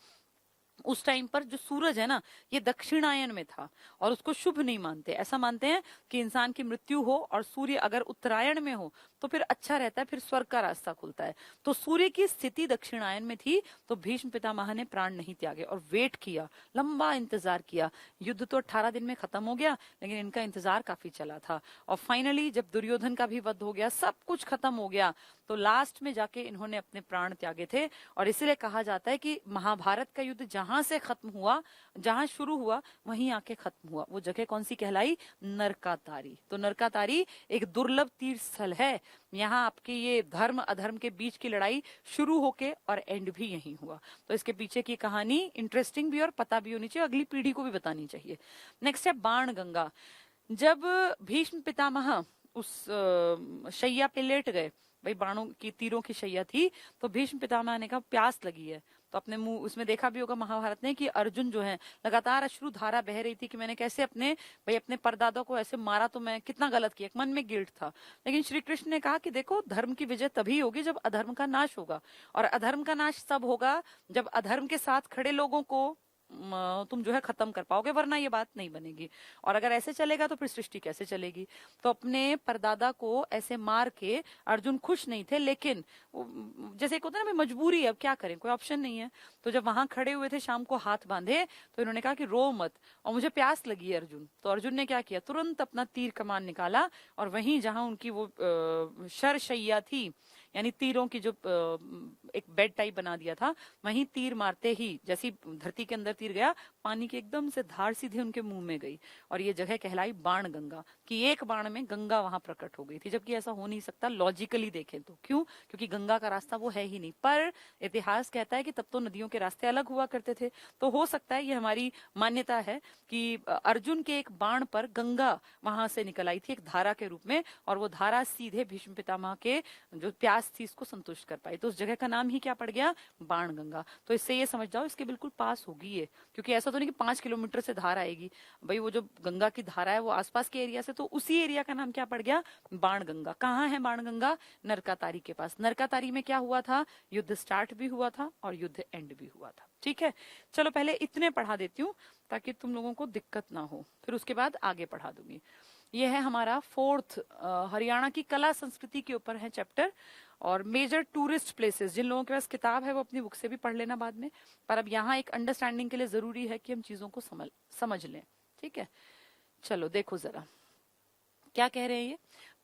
उस टाइम पर जो सूरज है ना ये दक्षिणायन में था और उसको शुभ नहीं मानते। ऐसा मानते हैं कि इंसान की मृत्यु हो और सूर्य अगर उत्तरायण में हो तो फिर अच्छा रहता है, फिर स्वर्ग का रास्ता खुलता है। तो सूर्य की स्थिति दक्षिणायन में थी, तो भीष्म पितामह ने प्राण नहीं त्यागे और वेट किया, लंबा इंतजार किया। युद्ध तो 18 दिन में खत्म हो गया, लेकिन इनका इंतजार काफी चला था। और फाइनली जब दुर्योधन का भी वध हो गया, सब कुछ खत्म हो गया, तो लास्ट में जाके इन्होंने अपने प्राण त्यागे थे। और इसलिए कहा जाता है कि महाभारत का युद्ध जहां से खत्म हुआ, जहां शुरू हुआ वहीं आके खत्म हुआ। वो जगह कौन सी कहलाई? नरकातारी। तो नरकातारी एक दुर्लभ तीर्थ स्थल है। यहाँ आपके ये धर्म अधर्म के बीच की लड़ाई शुरू होके और एंड भी यहीं हुआ। तो इसके पीछे की कहानी इंटरेस्टिंग भी और पता भी होनी चाहिए, अगली पीढ़ी को भी बतानी चाहिए। नेक्स्ट है बाण गंगा। जब भीष्म पितामह उस शैया पे लेट गए, भाई बाणों की तीरों की शैया थी, तो भीष्म पितामह ने कहा प्यास लगी है। तो अपने मुंह, उसमें देखा भी होगा महाभारत ने कि अर्जुन जो है लगातार अश्रु धारा बह रही थी कि मैंने कैसे अपने परदादा को ऐसे मारा, तो मैं कितना गलत किया, मन में गिल्ट था। लेकिन श्री कृष्ण ने कहा कि देखो धर्म की विजय तभी होगी जब अधर्म का नाश होगा, और अधर्म का नाश तब होगा जब अधर्म के साथ खड़े लोगों को तुम जो है खत्म कर पाओगे, वरना ये बात नहीं बनेगी। और अगर ऐसे चलेगा तो फिर सृष्टि कैसे चलेगी। तो अपने परदादा को ऐसे मार के अर्जुन खुश नहीं थे, लेकिन जैसे एक होता है ना मजबूरी है, अब क्या करें, कोई ऑप्शन नहीं है। तो जब वहां खड़े हुए थे शाम को हाथ बांधे, तो इन्होंने कहा कि रो मत और मुझे प्यास लगी है अर्जुन। तो अर्जुन ने क्या किया, तुरंत अपना तीर कमान निकाला और वहीं जहां उनकी वो शरशैया थी, यानी तीरों की जो एक बेड टाइप बना दिया था, वहीं तीर मारते ही जैसी धरती के अंदर तीर गया, पानी की एकदम से धार सीधे उनके मुंह में गई। और ये जगह कहलाई बाण गंगा, कि एक बाण में गंगा वहां प्रकट हो गई थी। जबकि ऐसा हो नहीं सकता लॉजिकली देखें तो, क्यों? क्योंकि गंगा का रास्ता वो है ही नहीं। पर इतिहास कहता है कि तब तो नदियों के रास्ते अलग हुआ करते थे, तो हो सकता है ये हमारी मान्यता है कि अर्जुन के एक बाण पर गंगा वहां से निकल आई थी एक धारा के रूप में, और वो धारा सीधे भीष्म पितामह के जो प्यास थी इसको संतुष्ट कर पाई। तो उस जगह का नाम ही क्या पड़ गया? बाण गंगा। तो इससे ये समझ जाओ इसके बिल्कुल पास होगी ये, क्योंकि ऐसा तो नहीं कि 5 किलोमीटर से धार आएगी। भाई वो जो गंगा की धारा है वो आसपास के एरिया से, तो उसी एरिया का नाम क्या पड़ गया? बाण गंगा। कहाँ है बाण गंगा? नरकातारी के पास। नरकातारी में क्या हुआ था? युद्ध स्टार्ट भी हुआ था और युद्ध एंड भी हुआ था। ठीक है, चलो पहले इतने पढ़ा देती हूँ ताकि तुम लोगों को दिक्कत ना हो, फिर उसके बाद आगे पढ़ा दूंगी। यह है हमारा 4th हरियाणा की कला संस्कृति के ऊपर है चैप्टर। और मेजर टूरिस्ट प्लेसेस, जिन लोगों के पास किताब है वो अपनी बुक से भी पढ़ लेना बाद में, पर अब यहाँ एक अंडरस्टैंडिंग के लिए जरूरी है कि हम चीजों को समझ लें। ठीक है, चलो देखो जरा क्या कह रहे हैं ये।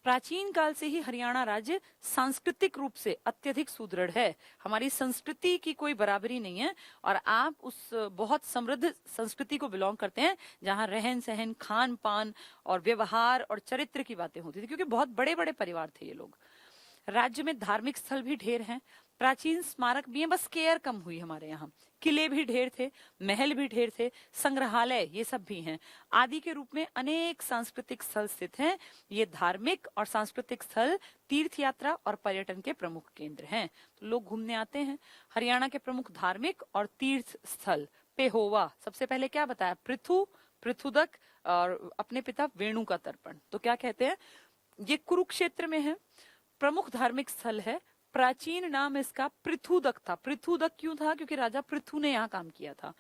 प्राचीन काल से ही हरियाणा राज्य सांस्कृतिक रूप से अत्यधिक सुदृढ़ है। हमारी संस्कृति की कोई बराबरी नहीं है, और आप उस बहुत समृद्ध संस्कृति को बिलोंग करते हैं जहां रहन सहन, खान पान और व्यवहार और चरित्र की बातें होती थी, क्योंकि बहुत बड़े बड़े परिवार थे ये लोग। राज्य में धार्मिक स्थल भी ढेर हैं, प्राचीन स्मारक भी हैं, बस केयर कम हुई हमारे यहाँ। किले भी ढेर थे, महल भी ढेर थे, संग्रहालय ये सब भी हैं। आदि के रूप में अनेक सांस्कृतिक स्थल स्थित हैं। ये धार्मिक और सांस्कृतिक स्थल तीर्थ यात्रा और पर्यटन के प्रमुख केंद्र हैं, तो लोग घूमने आते हैं। हरियाणा के प्रमुख धार्मिक और तीर्थ स्थल, पेहोवा सबसे पहले क्या बताया, पृथुदक और अपने पिता वेणु का तर्पण। तो क्या कहते हैं, ये कुरुक्षेत्र में है, प्रमुख धार्मिक स्थल है। प्राचीन नाम इसका पृथुदक था। पृथुदक क्यों था? क्योंकि राजा पृथु ने यहाँ काम किया था।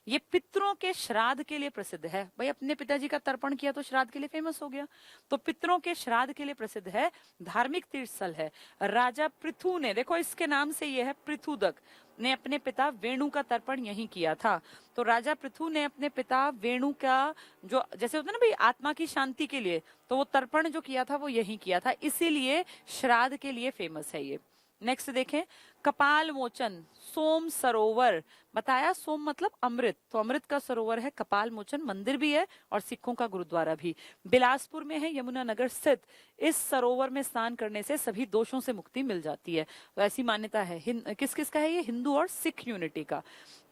ये पितरों के श्राद्ध के लिए प्रसिद्ध है। भाई अपने पिताजी का तर्पण किया तो श्राद्ध के लिए फेमस हो गया, तो पितरों के श्राद्ध के लिए प्रसिद्ध है। धार्मिक तीर्थ स्थल है। राजा पृथु ने, देखो इसके नाम से ये है पृथुदक, ने अपने पिता वेणु का तर्पण यहीं किया था। तो राजा पृथु ने अपने पिता वेणु का, जो जैसे होता है ना भाई आत्मा की शांति के लिए, तो वो तर्पण जो किया था वो यहीं किया था, इसीलिए श्राद्ध के लिए फेमस है ये। नेक्स्ट देखें, कपाल मोचन सोम सरोवर, बताया सोम मतलब अमृत, तो अमृत का सरोवर है, कपाल मोचन मंदिर भी है और सिखों का गुरुद्वारा भी। बिलासपुर में है, यमुनानगर स्थित। इस सरोवर में स्नान करने से सभी दोषों से मुक्ति मिल जाती है, तो ऐसी मान्यता है। किस किस का है ये? हिंदू और सिख यूनिटी का।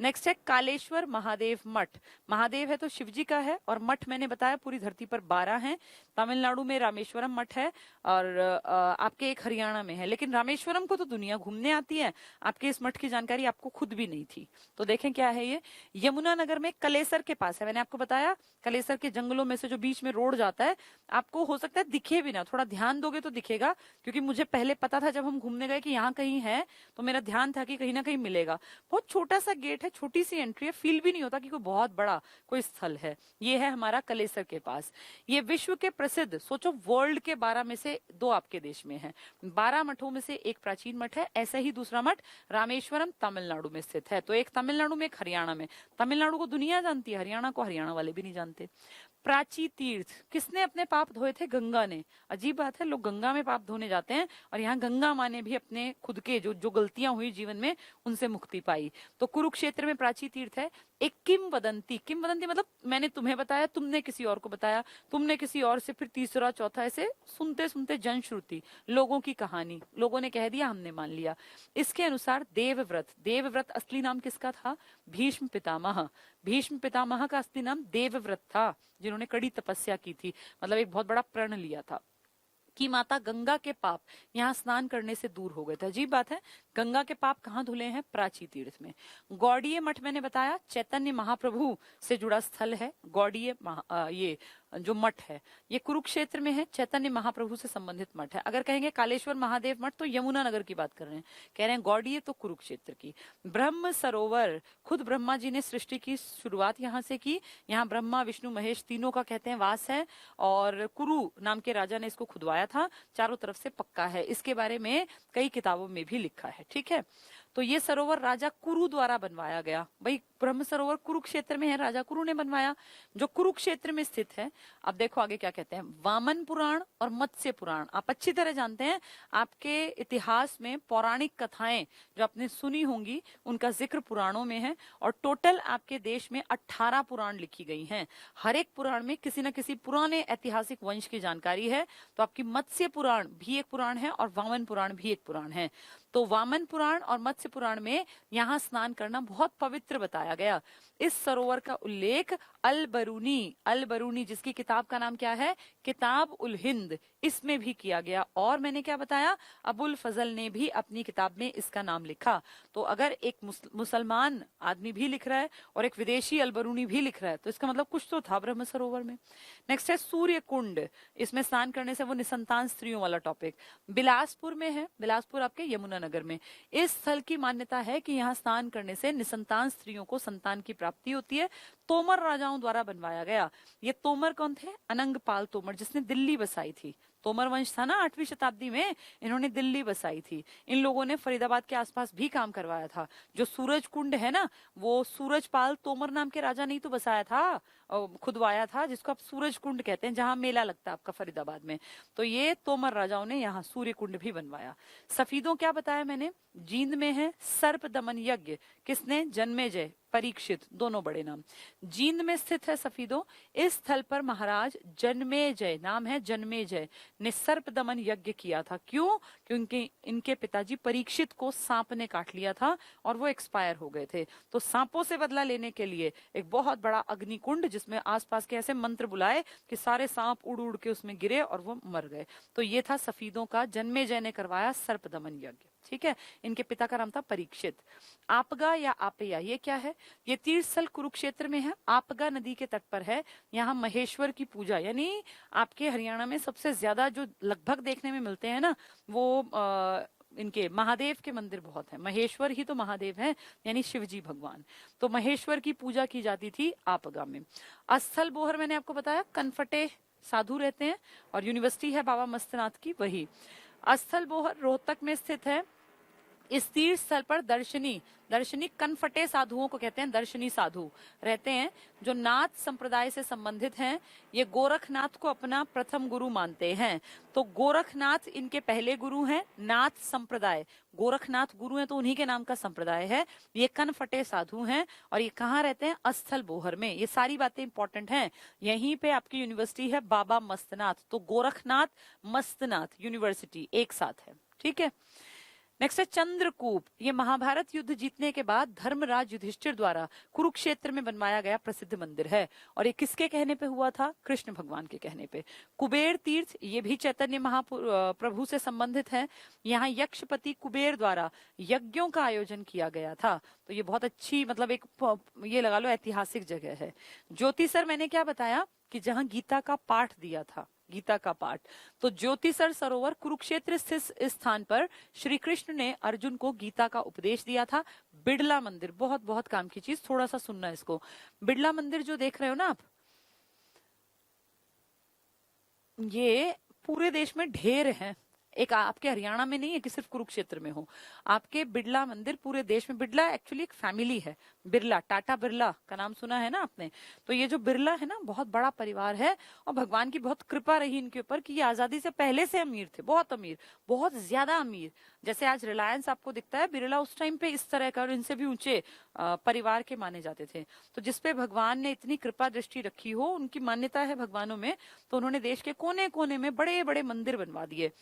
नेक्स्ट है कालेश्वर महादेव मठ। महादेव है तो शिव जी का है, और मठ मैंने बताया पूरी धरती पर 12 हैं। तमिलनाडु में रामेश्वरम मठ है, और आपके एक हरियाणा में है। लेकिन रामेश्वरम को तो दुनिया घूमने आती है, आपके इस मठ की जानकारी आपको खुद भी नहीं थी। तो देखें क्या है ये, यमुनानगर में कलेसर के पास है। मैंने आपको बताया कलेसर के जंगलों में से जो बीच में रोड जाता है, आपको हो सकता है दिखे भी ना, थोड़ा ध्यान दोगे तो दिखेगा, क्योंकि मुझे पहले पता था जब हम घूमने गए कि यहाँ कहीं है, तो मेरा ध्यान था कि कहीं ना कहीं मिलेगा। बहुत छोटा सा गेट है, छोटी सी एंट्री है, फील भी नहीं होता कि कोई बहुत बड़ा कोई स्थल है। ये है हमारा कलेसर के पास। ये विश्व के प्रसिद्ध, सोचो वर्ल्ड के 12 में से 2 आपके देश में है। 12 मठों में से एक प्राचीन मठ है। ऐसा ही दूसरा मठ रामेश्वरम तमिलनाडु में स्थित है। तो एक तमिलनाडु में, एक हरियाणा में। तमिलनाडु को दुनिया जानती है, हरियाणा को हरियाणा वाले भी नहीं जानते। प्राची तीर्थ, किसने अपने पाप धोए थे? गंगा ने। अजीब बात है, लोग गंगा में पाप धोने जाते हैं, और यहाँ गंगा माँ ने भी अपने खुद के जो जो गलतियां हुई जीवन में, उनसे मुक्ति पाई। तो कुरुक्षेत्र में प्राची तीर्थ है। एक किंवदंती, किंवदंती मतलब मैंने तुम्हें बताया, तुमने किसी और को बताया, तुमने किसी और से, फिर तीसरा चौथा, ऐसे सुनते सुनते जनश्रुति, लोगों की कहानी, लोगों ने कह दिया, हमने मान लिया। इसके अनुसार देवव्रत, देवव्रत असली नाम किसका था? भीष्म पितामह। भीष्म पितामह का असली नाम देवव्रत था, जिन्होंने कड़ी तपस्या की थी, मतलब एक बहुत बड़ा प्रण लिया था कि माता गंगा के पाप यहाँ स्नान करने से दूर हो गए थे। अजीब बात है, गंगा के पाप कहाँ धुले हैं? प्राची तीर्थ में। गौड़ीय मठ मैंने बताया चैतन्य महाप्रभु से जुड़ा स्थल है। गौड़ीय ये जो मठ है ये कुरुक्षेत्र में है, चैतन्य महाप्रभु से संबंधित मठ है। अगर कहेंगे कालेश्वर महादेव मठ तो यमुनानगर की बात कर रहे हैं, कह रहे हैं गौड़ीय तो कुरुक्षेत्र की। ब्रह्म सरोवर, खुद ब्रह्मा जी ने सृष्टि की शुरुआत यहाँ से की। यहाँ ब्रह्मा विष्णु महेश तीनों का कहते हैं वास है, और कुरु नाम के राजा ने इसको खुदवाया था, चारों तरफ से पक्का है। इसके बारे में कई किताबों में भी लिखा है, ठीक है। तो ये सरोवर राजा कुरु द्वारा बनवाया गया। भाई ब्रह्म सरोवर कुरुक्षेत्र में है, राजा कुरु ने बनवाया, जो कुरुक्षेत्र में स्थित है। अब देखो आगे क्या कहते हैं, वामन पुराण और मत्स्य पुराण आप अच्छी तरह जानते हैं। आपके इतिहास में पौराणिक कथाएं जो आपने सुनी होंगी, उनका जिक्र पुराणों में है, और टोटल आपके देश में 18 पुराण लिखी गई हैं। हर एक पुराण में किसी न किसी पुराने ऐतिहासिक वंश की जानकारी है। तो आपकी मत्स्य पुराण भी एक पुराण है, और वामन पुराण भी एक पुराण है। तो वामन पुराण और मत्स्य पुराण में यहाँ स्नान करना बहुत पवित्र बताया गया। इस सरोवर का उल्लेख अल बरूनी जिसकी किताब का नाम क्या है? किताब उल हिंद, इसमें भी किया गया। और मैंने क्या बताया, अबुल फजल ने भी अपनी किताब में इसका नाम लिखा। तो अगर एक मुसलमान आदमी भी लिख रहा है और एक विदेशी अल बरूनी भी लिख रहा है, तो इसका मतलब कुछ तो था ब्रह्म सरोवर में। नेक्स्ट है सूर्य कुंड, इसमें स्नान करने से वो निसंतान स्त्रियों वाला टॉपिक। बिलासपुर में है, बिलासपुर आपके यमुनानगर में। इस स्थल की मान्यता है कि यहाँ स्नान करने से निसंतान स्त्रियों को संतान की प्राप्ति होती है। तोमर राजाओं द्वारा बनवाया गया। ये तोमर कौन थे? अनंगपाल तोमर, जिसने दिल्ली बसाई थी। तोमर वंश था ना 8वीं शताब्दी में, इन्होंने दिल्ली बसाई थी। इन लोगों ने फरीदाबाद के आसपास भी काम करवाया था। जो सूरज कुंड है ना, वो सूरजपाल तोमर नाम के राजा नहीं तो बसाया था, खुदवाया था, जिसको आप सूरज कुंड कहते हैं, जहां मेला लगता है आपका फरीदाबाद में। तो ये तोमर राजाओं ने यहाँ सूर्य कुंड भी बनवाया। सफीदों क्या बताया मैंने, जींद में है सर्प दमन यज्ञ, किसने? जन्मेजय, परीक्षित, दोनों बड़े नाम। जींद में स्थित है सफीदों। इस स्थल पर महाराज जन्मेजय, नाम है जन्मेजय, ने सर्प दमन यज्ञ किया था। क्यों? क्योंकि इनके पिताजी परीक्षित को सांप ने काट लिया था और वो एक्सपायर हो गए थे। तो सांपों से बदला लेने के लिए एक बहुत बड़ा अग्निकुंड, जिसमें आसपास के ऐसे मंत्र बुलाए कि सारे सांप उड़ उड़ के उसमें गिरे और वो मर गए। तो ये था सफीदों का, जन्मेजय ने करवाया सर्प दमन यज्ञ, ठीक है। इनके पिता का नाम था परीक्षित। आपगा या आपया, ये क्या है? ये तीर्थ स्थल कुरुक्षेत्र में है, आपगा नदी के तट पर है। यहाँ महेश्वर की पूजा, यानी आपके हरियाणा में सबसे ज्यादा जो लगभग देखने में मिलते हैं ना, वो इनके महादेव के मंदिर बहुत है। महेश्वर ही तो महादेव है, यानी शिवजी भगवान। तो महेश्वर की पूजा की जाती थी आपगा में। अस्थल बोहर मैंने आपको बताया, कनफटे साधु रहते हैं, और यूनिवर्सिटी है बाबा मस्तनाथ की, वही। अस्थल बोहर रोहतक में स्थित है। इस तीर्थ स्थल पर दर्शनी दर्शनी कनफटे साधुओं को कहते हैं, दर्शनी साधु रहते हैं जो नाथ संप्रदाय से संबंधित हैं। ये गोरखनाथ को अपना प्रथम गुरु मानते हैं। तो गोरखनाथ इनके पहले गुरु हैं। नाथ संप्रदाय, गोरखनाथ गुरु हैं तो उन्हीं के नाम का संप्रदाय है। ये कनफटे साधु हैं और ये कहाँ रहते हैं? अस्थल बोहर में। ये सारी बातें इंपॉर्टेंट हैं। यहीं पे आपकी यूनिवर्सिटी है बाबा मस्तनाथ, तो गोरखनाथ मस्तनाथ यूनिवर्सिटी एक साथ है, ठीक है। नेक्स्ट है चंद्रकूप। ये महाभारत युद्ध जीतने के बाद धर्मराज युधिष्ठिर द्वारा कुरुक्षेत्र में बनवाया गया प्रसिद्ध मंदिर है। और ये किसके कहने पे हुआ था? कृष्ण भगवान के कहने पे। कुबेर तीर्थ, ये भी चैतन्य महाप्रभु से संबंधित है। यहाँ यक्षपति कुबेर द्वारा यज्ञों का आयोजन किया गया था। तो ये बहुत अच्छी, मतलब एक ये लगा लो ऐतिहासिक जगह है। ज्योतिसर मैंने क्या बताया कि जहाँ गीता का पाठ दिया था, गीता का पाठ। तो ज्योतिसर सरोवर कुरुक्षेत्र स्थित इस स्थान पर श्री कृष्ण ने अर्जुन को गीता का उपदेश दिया था। बिड़ला मंदिर, बहुत बहुत काम की चीज, थोड़ा सा सुनना इसको। बिड़ला मंदिर जो देख रहे हो ना आप, ये पूरे देश में ढेर हैं। एक आपके हरियाणा में नहीं है कि सिर्फ कुरुक्षेत्र में हो। आपके बिड़ला मंदिर पूरे देश में, बिड़ला एक्चुअली एक फैमिली है। बिरला, टाटा बिरला का नाम सुना है ना आपने? तो ये जो बिरला है ना, बहुत बड़ा परिवार है और भगवान की बहुत कृपा रही इनके ऊपर कि ये आजादी से पहले से अमीर थे, बहुत अमीर, बहुत ज्यादा अमीर। जैसे आज रिलायंस आपको दिखता है, बिरला उस टाइम पे इस तरह का और इनसे भी ऊंचे परिवार के माने जाते थे। तो जिसपे भगवान ने इतनी कृपा दृष्टि रखी हो, उनकी मान्यता है भगवानों में, तो उन्होंने देश के कोने कोने में बड़े बड़े मंदिर बनवा दिए।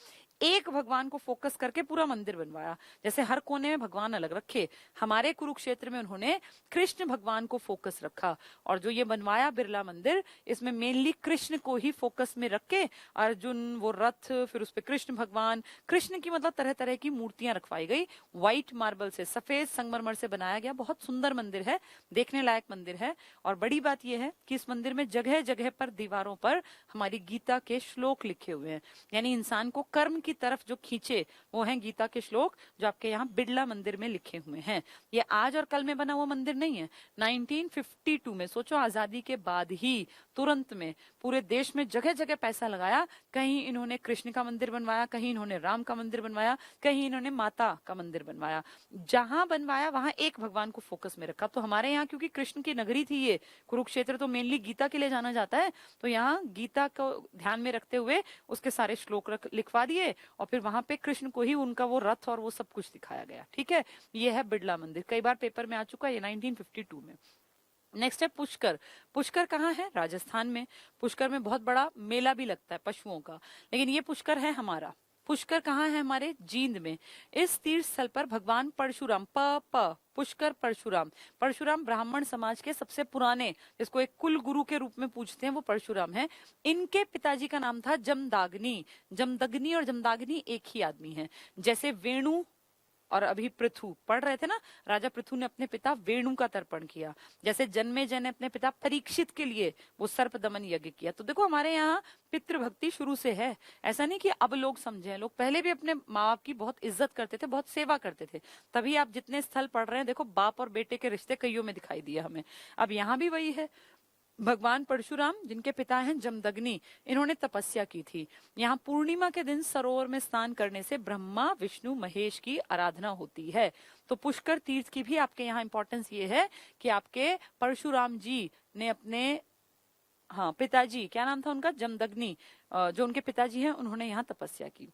एक भगवान को फोकस करके पूरा मंदिर बनवाया। जैसे हर कोने में भगवान अलग रखे, हमारे कुरुक्षेत्र में उन्होंने कृष्ण भगवान को फोकस रखा। और जो ये बनवाया बिरला मंदिर, इसमें मेनली कृष्ण को ही फोकस में रख के अर्जुन, वो रथ, फिर उस पर कृष्ण भगवान, कृष्ण की मतलब तरह तरह की मूर्तियां रखवाई गई। व्हाइट मार्बल से, सफेद संगमरमर से बनाया गया, बहुत सुंदर मंदिर है, देखने लायक मंदिर है। और बड़ी बात यह है कि इस मंदिर में जगह जगह पर दीवारों पर हमारी गीता के श्लोक लिखे हुए हैं। यानी इंसान को कर्म की तरफ जो खींचे वो हैं गीता के श्लोक, जो आपके यहाँ बिड़ला मंदिर में लिखे हुए हैं। ये आज और कल में बना हुआ मंदिर नहीं है। 1952 में, सोचो आजादी के बाद ही तुरंत में पूरे देश में जगह जगह पैसा लगाया। कहीं इन्होंने कृष्ण का मंदिर बनवाया, कहीं इन्होंने राम का मंदिर बनवाया, कहीं इन्होंने माता का मंदिर बनवाया। जहां बनवाया वहां एक भगवान को फोकस में रखा। तो हमारे यहाँ क्योंकि कृष्ण की नगरी थी ये कुरुक्षेत्र, तो मेनली गीता के लिए जाना जाता है। तो यहाँ गीता को ध्यान में रखते हुए उसके सारे श्लोक लिखवा दिए और फिर वहां पे कृष्ण को ही उनका वो रथ और वो सब कुछ दिखाया गया। ठीक है, ये है बिड़ला मंदिर, कई बार पेपर में आ चुका है, ये 1952 में। नेक्स्ट है पुष्कर। पुष्कर कहाँ है? राजस्थान में। पुष्कर में बहुत बड़ा मेला भी लगता है पशुओं का, लेकिन ये पुष्कर है हमारा। पुष्कर कहाँ है? हमारे जींद में। इस तीर्थ स्थल पर भगवान परशुराम, पुष्कर परशुराम, परशुराम ब्राह्मण समाज के सबसे पुराने, जिसको एक कुल गुरु के रूप में पूजते हैं, वो परशुराम है। इनके पिताजी का नाम था जमदाग्नि। जमदग्नि और जमदाग्नि एक ही आदमी है। जैसे वेणु और अभी पृथु पढ़ रहे थे ना, राजा पृथु ने अपने पिता वेणु का तर्पण किया। जैसे जन्मेजय ने अपने पिता परीक्षित के लिए वो सर्प दमन यज्ञ किया। तो देखो हमारे यहाँ पितृभक्ति शुरू से है। ऐसा नहीं कि अब लोग समझे, लोग पहले भी अपने माँ बाप की बहुत इज्जत करते थे, बहुत सेवा करते थे। तभी आप जितने स्थल पढ़ रहे हैं, देखो बाप और बेटे के रिश्ते कईयों में दिखाई दिए हमें। अब यहाँ भी वही है। भगवान परशुराम, जिनके पिता हैं जमदग्नि, इन्होंने तपस्या की थी। यहाँ पूर्णिमा के दिन सरोवर में स्नान करने से ब्रह्मा, विष्णु, महेश की आराधना होती है। तो पुष्कर तीर्थ की भी आपके यहाँ इंपॉर्टेंस ये है कि आपके परशुराम जी ने अपने पिताजी, क्या नाम था उनका? जमदग्नि, जो उनके पिताजी हैं, उन्होंने यहाँ तपस्या की।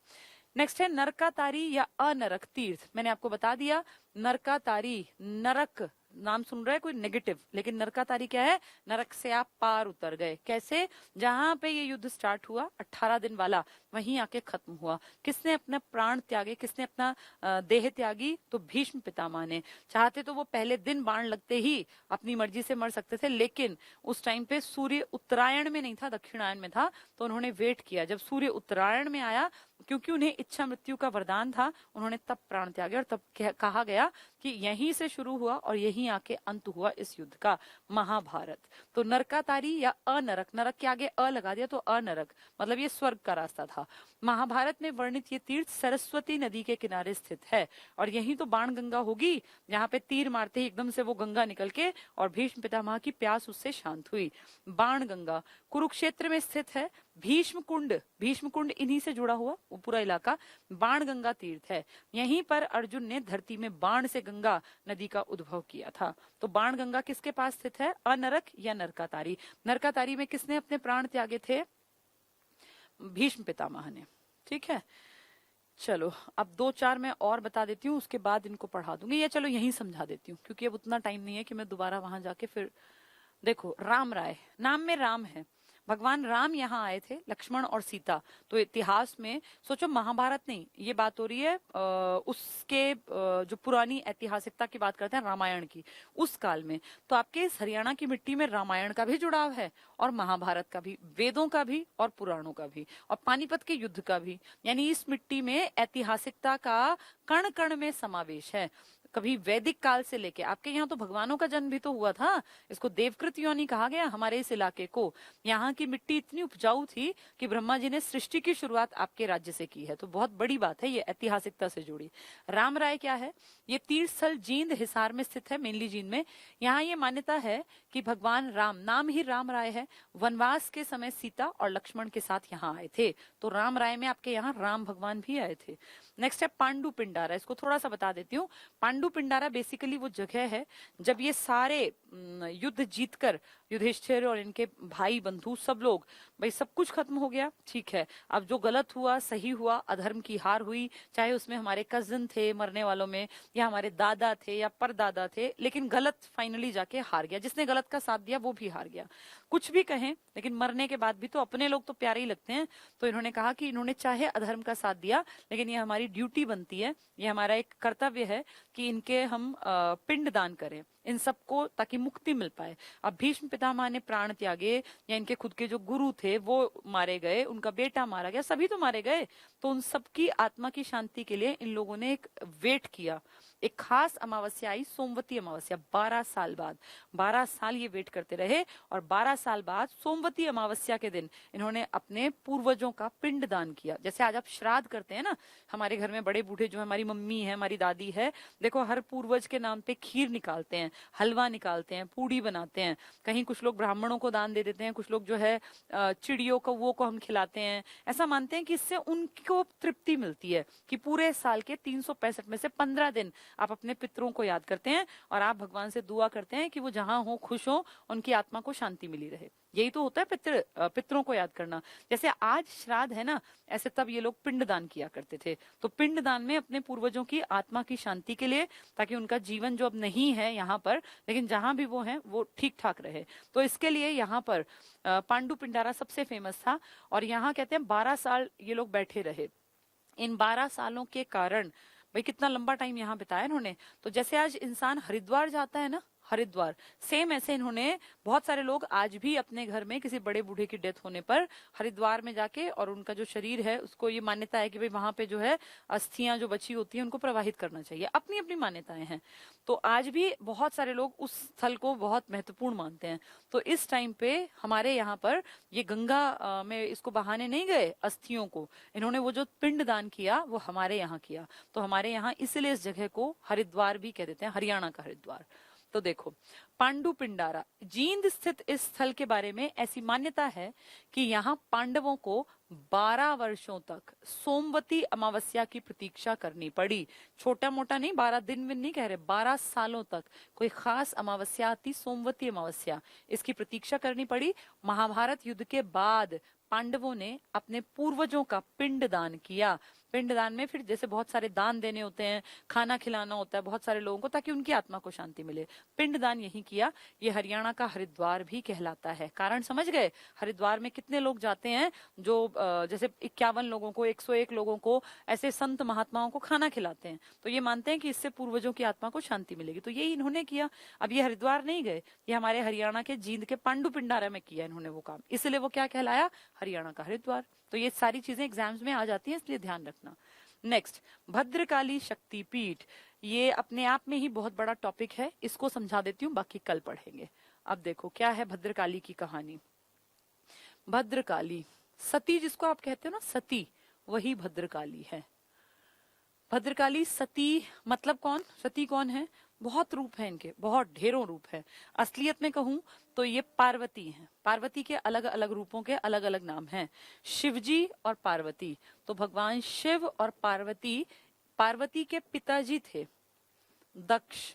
नेक्स्ट है नरकातारी या अनरक तीर्थ। मैंने आपको बता दिया, नरकातारी, नरक नाम सुन रहे हैं कोई नेगेटिव, लेकिन नरकातारी क्या है? नरक से आप पार उतर गए। कैसे? जहां पे ये युद्ध स्टार्ट हुआ 18 दिन वाला, वहीं आके खत्म हुआ। किसने अपना प्राण त्यागे, किसने अपना देह त्यागी? तो भीष्म पितामह ने। चाहते तो वो पहले दिन बाण लगते ही अपनी मर्जी से मर सकते थे, लेकिन उस टाइम पे सूर्य उत्तरायण में नहीं था, दक्षिणायन में था। तो उन्होंने वेट किया, जब सूर्य उत्तरायण में आया, क्योंकि उन्हें इच्छा मृत्यु का वरदान था, उन्होंने तब प्राण त्यागे। और तब कहा गया कि यहीं से शुरू हुआ और यहीं आके अंत हुआ इस युद्ध का, महाभारत। तो नरकातारी या अनरक, नरक के आगे अ लगा दिया तो अनरक, मतलब ये स्वर्ग का रास्ता था। महाभारत में वर्णित ये तीर्थ सरस्वती नदी के किनारे स्थित है। और यही तो बाण गंगा होगी, जहाँ पे तीर मारते ही एकदम से वो गंगा निकल के और भीष्म पितामह की प्यास उससे शांत हुई। बाण गंगा कुरुक्षेत्र में स्थित है। भीष्म कुंड, भीष्म कुंड इन्हीं से जुड़ा हुआ, वो पूरा इलाका बाण गंगा तीर्थ है। यहीं पर अर्जुन ने धरती में बाण से गंगा नदी का उद्भव किया था। तो बाण गंगा किसके पास स्थित है? अनरक या नरकातारी। नरकातारी में किसने अपने प्राण त्यागे थे? भीष्म पितामह ने। ठीक है, चलो अब 2-4 मैं और बता देती हूँ, उसके बाद इनको पढ़ा दूंगी, या चलो यहीं समझा देती हूँ क्योंकि अब उतना टाइम नहीं है कि मैं दोबारा वहां जाके फिर। देखो, राम राय, नाम में राम है। भगवान राम यहाँ आए थे, लक्ष्मण और सीता। तो इतिहास में सोचो, महाभारत नहीं, ये बात हो रही है उसके जो पुरानी ऐतिहासिकता की बात करते हैं, रामायण की, उस काल में। तो आपके इस हरियाणा की मिट्टी में रामायण का भी जुड़ाव है और महाभारत का भी, वेदों का भी और पुराणों का भी, और पानीपत के युद्ध का भी। यानी इस मिट्टी में ऐतिहासिकता का कण कण में समावेश है। कभी वैदिक काल से लेके आपके यहाँ तो भगवानों का जन्म भी तो हुआ था। इसको देवकृत योनि कहा गया हमारे इस इलाके को। यहाँ की मिट्टी इतनी उपजाऊ थी कि ब्रह्मा जी ने सृष्टि की शुरुआत आपके राज्य से की है। तो बहुत बड़ी बात है ये, ऐतिहासिकता से जुड़ी। राम राय क्या है? ये तीर्थ स्थल जींद हिसार में स्थित है, मेनली जींद में। यहाँ ये मान्यता है कि भगवान राम, नाम ही राम राय है, वनवास के समय सीता और लक्ष्मण के साथ यहाँ आए थे। तो राम राय में आपके यहाँ राम भगवान भी आए थे। नेक्स्ट है पांडु पिंडारा। इसको थोड़ा सा बता देती हूँ। पांडु पिंडारा बेसिकली वो जगह है जब ये सारे युद्ध जीतकर युधिष्ठिर और इनके भाई बंधु सब लोग, भाई सब कुछ खत्म हो गया, ठीक है, अब जो गलत हुआ सही हुआ, अधर्म की हार हुई, चाहे उसमें हमारे कजिन थे मरने वालों में, या हमारे दादा थे या परदादा थे, लेकिन गलत फाइनली जाके हार गया। जिसने गलत का साथ दिया वो भी हार गया। कुछ भी कहें, लेकिन मरने के बाद भी तो अपने लोग तो प्यारे ही लगते हैं। तो इन्होंने कहा कि इन्होंने चाहे अधर्म का साथ दिया, लेकिन ये हमारी ड्यूटी बनती है, ये हमारा एक कर्तव्य है कि इनके हम पिंड दान करें इन सबको, ताकि मुक्ति मिल पाए। अब भीष्म पितामह ने प्राण त्यागे, या इनके खुद के जो गुरु थे वो मारे गए, उनका बेटा मारा गया, सभी तो मारे गए। तो उन सबकी आत्मा की शांति के लिए इन लोगों ने एक वेट किया। एक खास अमावस्या आई, सोमवती अमावस्या, 12 साल बाद। 12 साल ये वेट करते रहे, और 12 साल बाद सोमवती अमावस्या के दिन इन्होंने अपने पूर्वजों का पिंड दान किया। जैसे आज आप श्राद्ध करते हैं ना, हमारे घर में बड़े बूढ़े जो है, हमारी मम्मी है, हमारी दादी है, देखो हर पूर्वज के नाम पे खीर निकालते हैं, हलवा निकालते हैं, पूड़ी बनाते हैं। कहीं कुछ लोग ब्राह्मणों को दान दे देते हैं, कुछ लोग जो है चिड़ियों को वो को हम खिलाते हैं। ऐसा मानते हैं कि इससे उनको तृप्ति मिलती है कि पूरे साल के 365 में से 15 दिन आप अपने पितरों को याद करते हैं और आप भगवान से दुआ करते हैं कि वो जहां हो खुश हो, उनकी आत्मा को शांति मिली रहे। यही तो होता है पितरों को याद करना। जैसे आज श्राद्ध है ना, ऐसे तब ये लोग पिंड दान किया करते थे। तो पिंड दान में अपने पूर्वजों की आत्मा की शांति के लिए, ताकि उनका जीवन जो अब नहीं है यहाँ पर, लेकिन जहां भी वो है वो ठीक ठाक रहे। तो इसके लिए यहाँ पर पांडु पिंडारा सबसे फेमस था। और यहाँ कहते हैं 12 साल ये लोग बैठे रहे। इन 12 सालों के कारण, भाई कितना लंबा टाइम यहाँ बिताया इन्होंने। तो जैसे आज इंसान हरिद्वार जाता है ना, हरिद्वार, सेम ऐसे इन्होंने, बहुत सारे लोग आज भी अपने घर में किसी बड़े बूढ़े की डेथ होने पर हरिद्वार में जाके, और उनका जो शरीर है उसको ये मान्यता है कि भाई वहां पे जो है अस्थियां जो बची होती हैं उनको प्रवाहित करना चाहिए। अपनी अपनी मान्यताएं हैं। तो आज भी बहुत सारे लोग उस स्थल को बहुत महत्वपूर्ण मानते हैं। तो इस टाइम पे हमारे यहाँ पर ये गंगा में इसको बहाने नहीं गए अस्थियों को, इन्होंने वो जो पिंड दान किया वो हमारे यहाँ किया। तो हमारे यहाँ इसलिए इस जगह को हरिद्वार भी कह देते हैं, हरियाणा का हरिद्वार। तो देखो, पांडु पिंडारा जींद स्थित इस स्थल के बारे में ऐसी मान्यता है कि यहाँ पांडवों को 12 वर्षों तक सोमवती अमावस्या की प्रतीक्षा करनी पड़ी। छोटा मोटा नहीं, 12 दिन में नहीं कह रहे, 12 सालों तक कोई खास अमावस्या आती, सोमवती अमावस्या, इसकी प्रतीक्षा करनी पड़ी। महाभारत युद्ध के बाद पांडवों ने अपने पूर्वजों का पिंड दान किया। पिंड दान में फिर जैसे बहुत सारे दान देने होते हैं, खाना खिलाना होता है बहुत सारे लोगों को, ताकि उनकी आत्मा को शांति मिले। पिंड दान यही किया। ये हरियाणा का हरिद्वार भी कहलाता है। कारण समझ गए? हरिद्वार में कितने लोग जाते हैं जो जैसे 51 लोगों को, 101 लोगों को ऐसे संत महात्माओं को खाना खिलाते हैं। तो ये मानते हैं कि इससे पूर्वजों की आत्मा को शांति मिलेगी। तो यही इन्होंने किया। अब ये हरिद्वार नहीं गए, ये हमारे हरियाणा के जींद के पांडु पिंडारा में किया इन्होंने वो काम, इसलिए वो क्या कहलाया? हरियाणा का हरिद्वार। तो ये सारी चीजें एग्जाम्स में आ जाती हैं, इसलिए ध्यान रखना। नेक्स्ट, भद्रकाली शक्तिपीठ। ये अपने आप में ही बहुत बड़ा टॉपिक है, इसको समझा देती हूँ, बाकी कल पढ़ेंगे। अब देखो क्या है भद्रकाली की कहानी। भद्रकाली, सती जिसको आप कहते हो ना, सती, वही भद्रकाली है। भद्रकाली सती मतलब कौन? सती कौन है? बहुत रूप है इनके, बहुत ढेरों रूप है। असलियत में कहूं तो ये पार्वती हैं। पार्वती के अलग अलग रूपों के अलग अलग नाम हैं। शिवजी और पार्वती, तो भगवान शिव और पार्वती, पार्वती के पिताजी थे दक्ष।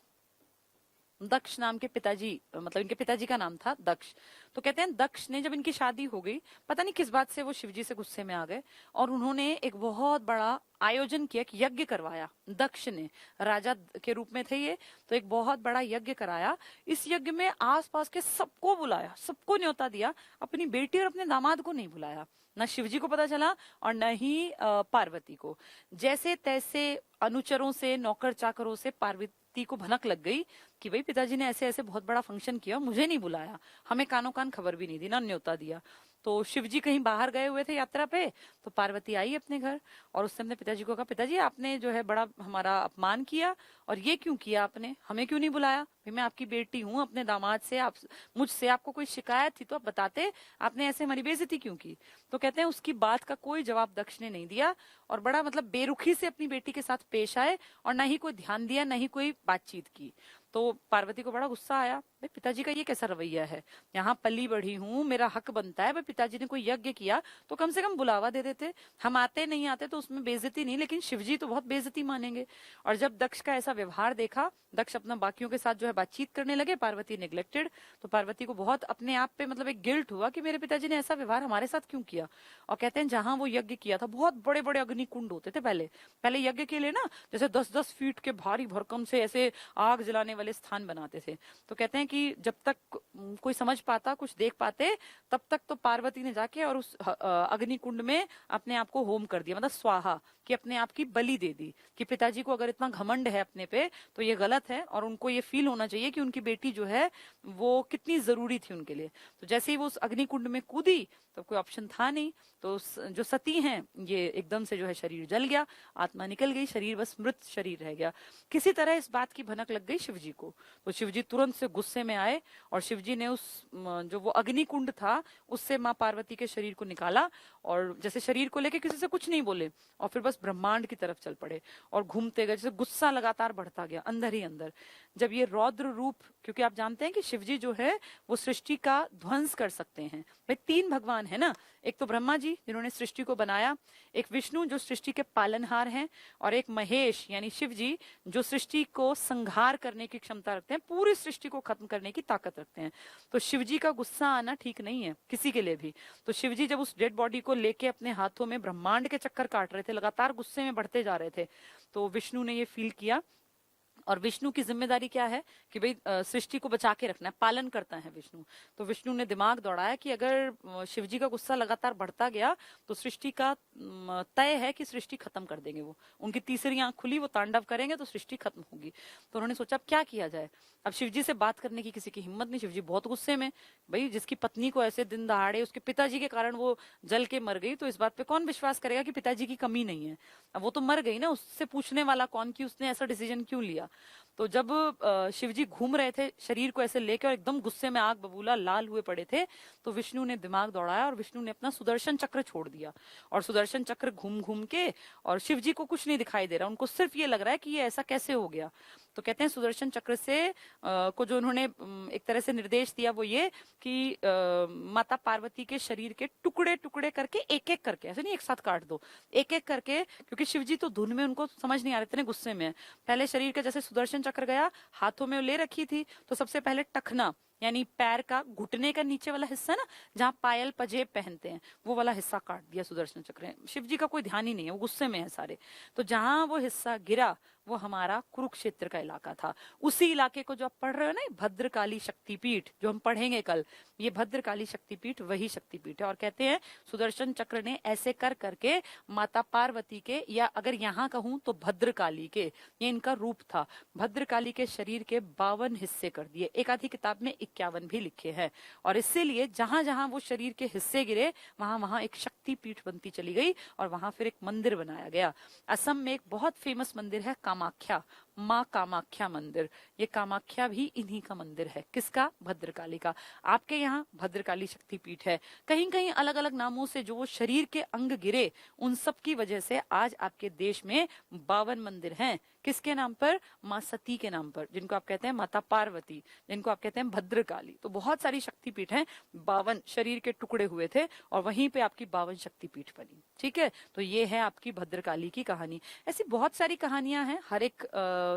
दक्ष नाम के पिताजी, मतलब इनके पिताजी का नाम था दक्ष। तो कहते हैं दक्ष ने, जब इनकी शादी हो गई, पता नहीं किस बात से वो शिवजी से गुस्से में आ गए और उन्होंने एक बहुत बड़ा आयोजन किया, कि यज्ञ करवाया। दक्ष ने, राजा के रूप में थे ये, तो एक बहुत बड़ा यज्ञ कराया। इस यज्ञ में आसपास के सबको बुलाया, सबको न्योता दिया, अपनी बेटी और अपने दामाद को नहीं बुलाया। न शिवजी को पता चला और न ही पार्वती को। जैसे तैसे अनुचरों से, नौकर चाकरों से पार्वती को भनक लग गई कि भाई पिताजी ने ऐसे ऐसे बहुत बड़ा फंक्शन किया, मुझे नहीं बुलाया, हमें कानों कान खबर भी नहीं दी, ना न्योता दिया। तो शिवजी कहीं बाहर गए हुए थे यात्रा पे, तो पार्वती आई अपने घर और उसने अपने पिताजी को कहा, पिताजी आपने जो है बड़ा हमारा अपमान किया, और ये क्यों किया आपने, हमें क्यों नहीं बुलाया? भाई मैं आपकी बेटी हूँ, अपने दामाद से, आप मुझसे आपको कोई शिकायत थी तो आप बताते, आपने ऐसे हमारी बेइज्जती क्यों की? तो कहते हैं उसकी बात का कोई जवाब दक्ष ने नहीं दिया और बड़ा मतलब बेरुखी से अपनी बेटी के साथ पेश आए और ना ही कोई ध्यान दिया, ना ही कोई बातचीत की। तो पार्वती को बड़ा गुस्सा आया, भाई पिताजी का ये कैसा रवैया है, यहाँ पली बढ़ी हूँ, मेरा हक बनता है, भाई पिताजी ने कोई यज्ञ किया तो कम से कम बुलावा दे देते, हम आते नहीं आते तो उसमें बेइज्जती नहीं, लेकिन शिवजी तो बहुत बेइज्जती मानेंगे। और जब दक्ष का ऐसा व्यवहार देखा, दक्ष अपना बाकियों के साथ जो है बातचीत करने लगे, पार्वती नेग्लेक्टेड, तो पार्वती को बहुत अपने आप पे मतलब एक गिल्ट हुआ कि मेरे पिताजी ने ऐसा व्यवहार हमारे साथ क्यों किया। और कहते हैं जहां वो यज्ञ किया था, बहुत बड़े बड़े अग्नि कुंड होते थे पहले, पहले यज्ञ के लिए ना, जैसे 10-10 फीट के भारी भरकम से ऐसे आग जलाने वाले स्थान बनाते थे। तो कहते हैं कि जब तक कोई समझ पाता, कुछ देख पाते, तब तक तो पार्वती ने जाके और उस अग्नि कुंड में अपने आप को होम कर दिया, मतलब स्वाहा, कि अपने आप की बलि दे दी, कि पिताजी को अगर इतना घमंड है अपने पे तो ये गलत है, और उनको ये फील होना चाहिए कि उनकी बेटी जो है वो कितनी जरूरी थी उनके लिए। तो जैसे ही वो उस अग्नि कुंड में कूदी, तो कोई ऑप्शन था नहीं, तो जो सती हैं ये एकदम से जो है शरीर जल गया, आत्मा निकल गई, शरीर बस मृत शरीर रह गया। किसी तरह इस बात की भनक लग गई शिवजी को, तो शिवजी तुरंत से गुस्से में आए और शिवजी ने उस जो वो अग्नि कुंड था उससे माँ पार्वती के शरीर को निकाला, और जैसे शरीर को लेके किसी से कुछ नहीं बोले, और फिर बस ब्रह्मांड की तरफ चल पड़े और घूमते गए, जैसे गुस्सा लगातार बढ़ता गया अंदर ही अंदर। जब ये रौद्र रूप, क्योंकि आप जानते हैं कि शिवजी जो है वो सृष्टि का ध्वंस कर सकते हैं। भाई 3 भगवान है ना, एक तो ब्रह्मा जी जिन्होंने सृष्टि को बनाया, एक विष्णु जो सृष्टि के पालनहार हैं, और एक महेश यानी शिव जी जो सृष्टि को संहार करने की क्षमता रखते हैं, पूरी सृष्टि को खत्म करने की ताकत रखते हैं। तो शिव जी का गुस्सा आना ठीक नहीं है किसी के लिए भी। तो शिव जी जब उस डेड बॉडी को लेके अपने हाथों में ब्रह्मांड के चक्कर काट रहे थे, लगातार गुस्से में बढ़ते जा रहे थे, तो विष्णु ने ये फील किया, और विष्णु की जिम्मेदारी क्या है कि भाई सृष्टि को बचा के रखना है, पालन करता है विष्णु। तो विष्णु ने दिमाग दौड़ाया कि अगर शिवजी का गुस्सा लगातार बढ़ता गया तो सृष्टि का तय है कि सृष्टि खत्म कर देंगे वो, उनकी तीसरी आंख खुली, वो तांडव करेंगे तो सृष्टि खत्म होगी। तो उन्होंने सोचा अब क्या किया जाए। अब शिवजी से बात करने की किसी की हिम्मत नहीं, शिवजी बहुत गुस्से में, भाई जिसकी पत्नी को ऐसे दिन दहाड़े उसके पिताजी के कारण वो जल के मर गई, तो इस बात पे कौन विश्वास करेगा कि पिताजी की कमी नहीं है। अब वो तो मर गई ना, उससे पूछने वाला कौन कि उसने ऐसा डिसीजन क्यों लिया। तो जब शिवजी घूम रहे थे शरीर को ऐसे लेकर और एकदम गुस्से में आग बबूला लाल हुए पड़े थे, तो विष्णु ने दिमाग दौड़ाया और विष्णु ने अपना सुदर्शन चक्र छोड़ दिया, और सुदर्शन चक्र घूम घूम के, और शिवजी को कुछ नहीं दिखाई दे रहा, उनको सिर्फ ये लग रहा है कि ये ऐसा कैसे हो गया। तो कहते हैं सुदर्शन चक्र से को जो उन्होंने एक तरह से निर्देश दिया वो ये कि माता पार्वती के शरीर के टुकड़े टुकड़े करके एक एक करके, ऐसे नहीं एक साथ काट दो, एक एक करके, क्योंकि शिवजी तो धुन में, उनको समझ नहीं आ रहे, इतने गुस्से में। पहले शरीर के जैसे सुदर्शन चक्र गया, हाथों में ले रखी थी, तो सबसे पहले टखना यानी पैर का घुटने का नीचे वाला हिस्सा ना, जहाँ पायल पजेब पहनते हैं, वो वाला हिस्सा काट दिया सुदर्शन चक्र। शिव जी का कोई ध्यान ही नहीं है, वो गुस्से में है सारे। तो जहां वो हिस्सा गिरा वो हमारा कुरुक्षेत्र का इलाका था। उसी इलाके को जो आप पढ़ रहे हो ना, भद्रकाली शक्तिपीठ जो हम पढ़ेंगे कल, ये भद्रकाली शक्तिपीठ वही शक्तिपीठ है। और कहते हैं सुदर्शन चक्र ने ऐसे कर करके माता पार्वती के, या अगर यहाँ कहूं तो भद्रकाली के, ये इनका रूप था, भद्रकाली के शरीर के 52 हिस्से कर दिए। एक आधी किताब में 51 भी लिखे हैं। और इसीलिए जहां जहां वो शरीर के हिस्से गिरे वहां वहां एक शक्तिपीठ बनती चली गई, और वहां फिर एक मंदिर बनाया गया। असम में एक बहुत फेमस मंदिर है कामाख्या, माँ कामाख्या मंदिर। ये कामाख्या भी इन्हीं का मंदिर है। किसका? भद्रकाली का। आपके यहाँ भद्रकाली शक्तिपीठ है। कहीं कहीं अलग अलग नामों से जो शरीर के अंग गिरे, उन सब की वजह से आज आपके देश में 52 मंदिर हैं। किसके नाम पर? माँ सती के नाम पर, जिनको आप कहते हैं माता पार्वती, जिनको आप कहते हैं भद्रकाली। तो बहुत सारी शक्तिपीठ हैं, 52 शरीर के टुकड़े हुए थे और वहीं पे आपकी 52 शक्तिपीठ बनी। ठीक है, तो ये है आपकी भद्रकाली की कहानी। ऐसी बहुत सारी कहानियां हैं, हर एक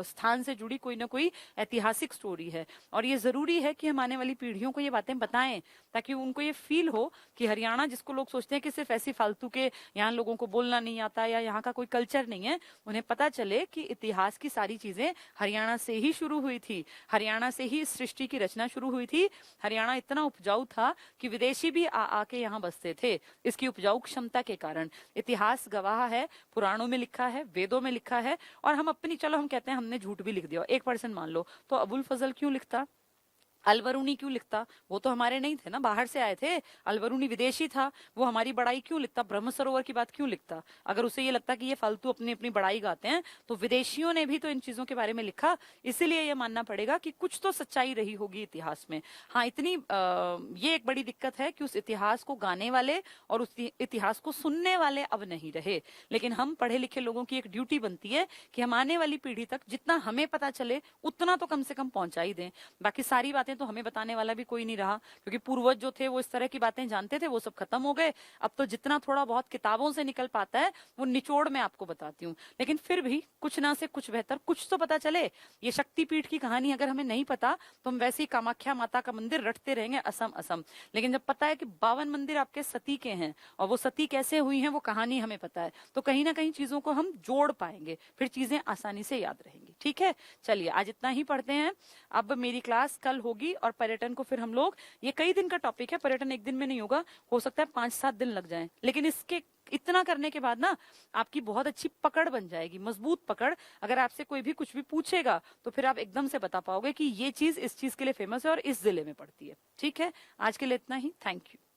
स्थान से जुड़ी कोई ना कोई ऐतिहासिक स्टोरी है, और ये जरूरी है कि हम आने वाली पीढ़ियों को ये बातें बताएं, ताकि उनको ये फील हो कि हरियाणा, जिसको लोग सोचते हैं कि सिर्फ ऐसी फालतू के यहाँ लोगों को बोलना नहीं आता या यहाँ का कोई कल्चर नहीं है, उन्हें पता चले कि इतिहास की सारी चीजें हरियाणा से ही शुरू हुई थी, हरियाणा से ही इस सृष्टि की रचना शुरू हुई थी। हरियाणा इतना उपजाऊ था कि विदेशी भी आके यहाँ बसते थे, इसकी उपजाऊ क्षमता के कारण। इतिहास गवाह है, पुराणों में लिखा है, वेदों में लिखा है, और हम अपनी, चलो हम कहते हैं हमने झूठ भी लिख दिया 1% मान लो, तो अबुल फजल क्यों लिखता, अलवरूनी क्यों लिखता? वो तो हमारे नहीं थे ना, बाहर से आए थे। अलवरूनी विदेशी था, वो हमारी बड़ाई क्यों लिखता? ब्रह्म सरोवर की बात क्यों लिखता? अगर उसे ये लगता कि ये फालतू अपनी अपनी बड़ाई गाते हैं, तो विदेशियों ने भी तो इन चीजों के बारे में लिखा। इसीलिए ये मानना पड़ेगा कि कुछ तो सच्चाई रही होगी इतिहास में। हाँ, इतनी ये एक बड़ी दिक्कत है कि उस इतिहास को गाने वाले और उस इतिहास को सुनने वाले अब नहीं रहे। लेकिन हम पढ़े लिखे लोगों की एक ड्यूटी बनती है कि हम आने वाली पीढ़ी तक जितना हमें पता चले उतना तो कम से कम पहुंचा ही दें। बाकी सारी बातें तो हमें बताने वाला भी कोई नहीं रहा, क्योंकि पूर्वज जो थे वो इस तरह की बातें जानते थे, वो सब खत्म हो गए। अब तो जितना थोड़ा बहुत किताबों से निकल पाता है वो निचोड़ में आपको बताती हूँ, लेकिन फिर भी कुछ ना से कुछ बेहतर कुछ तो पता चले। ये शक्तिपीठ की कहानी अगर हमें नहीं पता तो हम वैसे ही कामाख्या माता का मंदिर रटते रहेंगे असम असम। लेकिन जब पता है कि 52 मंदिर आपके सती के हैं और वो सती कैसे हुई है वो कहानी हमें पता है, तो कहीं ना कहीं चीजों को हम जोड़ पाएंगे, फिर चीजें आसानी से याद रहेंगी। ठीक है, चलिए आज इतना ही पढ़ते हैं। अब मेरी क्लास कल होगी और पर्यटन को फिर हम लोग, ये कई दिन का टॉपिक है, पर्यटन एक दिन में नहीं होगा, हो सकता है 5-7 दिन लग जाएं, लेकिन इसके इतना करने के बाद ना आपकी बहुत अच्छी पकड़ बन जाएगी, मजबूत पकड़। अगर आपसे कोई भी कुछ भी पूछेगा तो फिर आप एकदम से बता पाओगे कि ये चीज इस चीज के लिए फेमस है और इस जिले में पड़ती है। ठीक है, आज के लिए इतना ही। Thank you.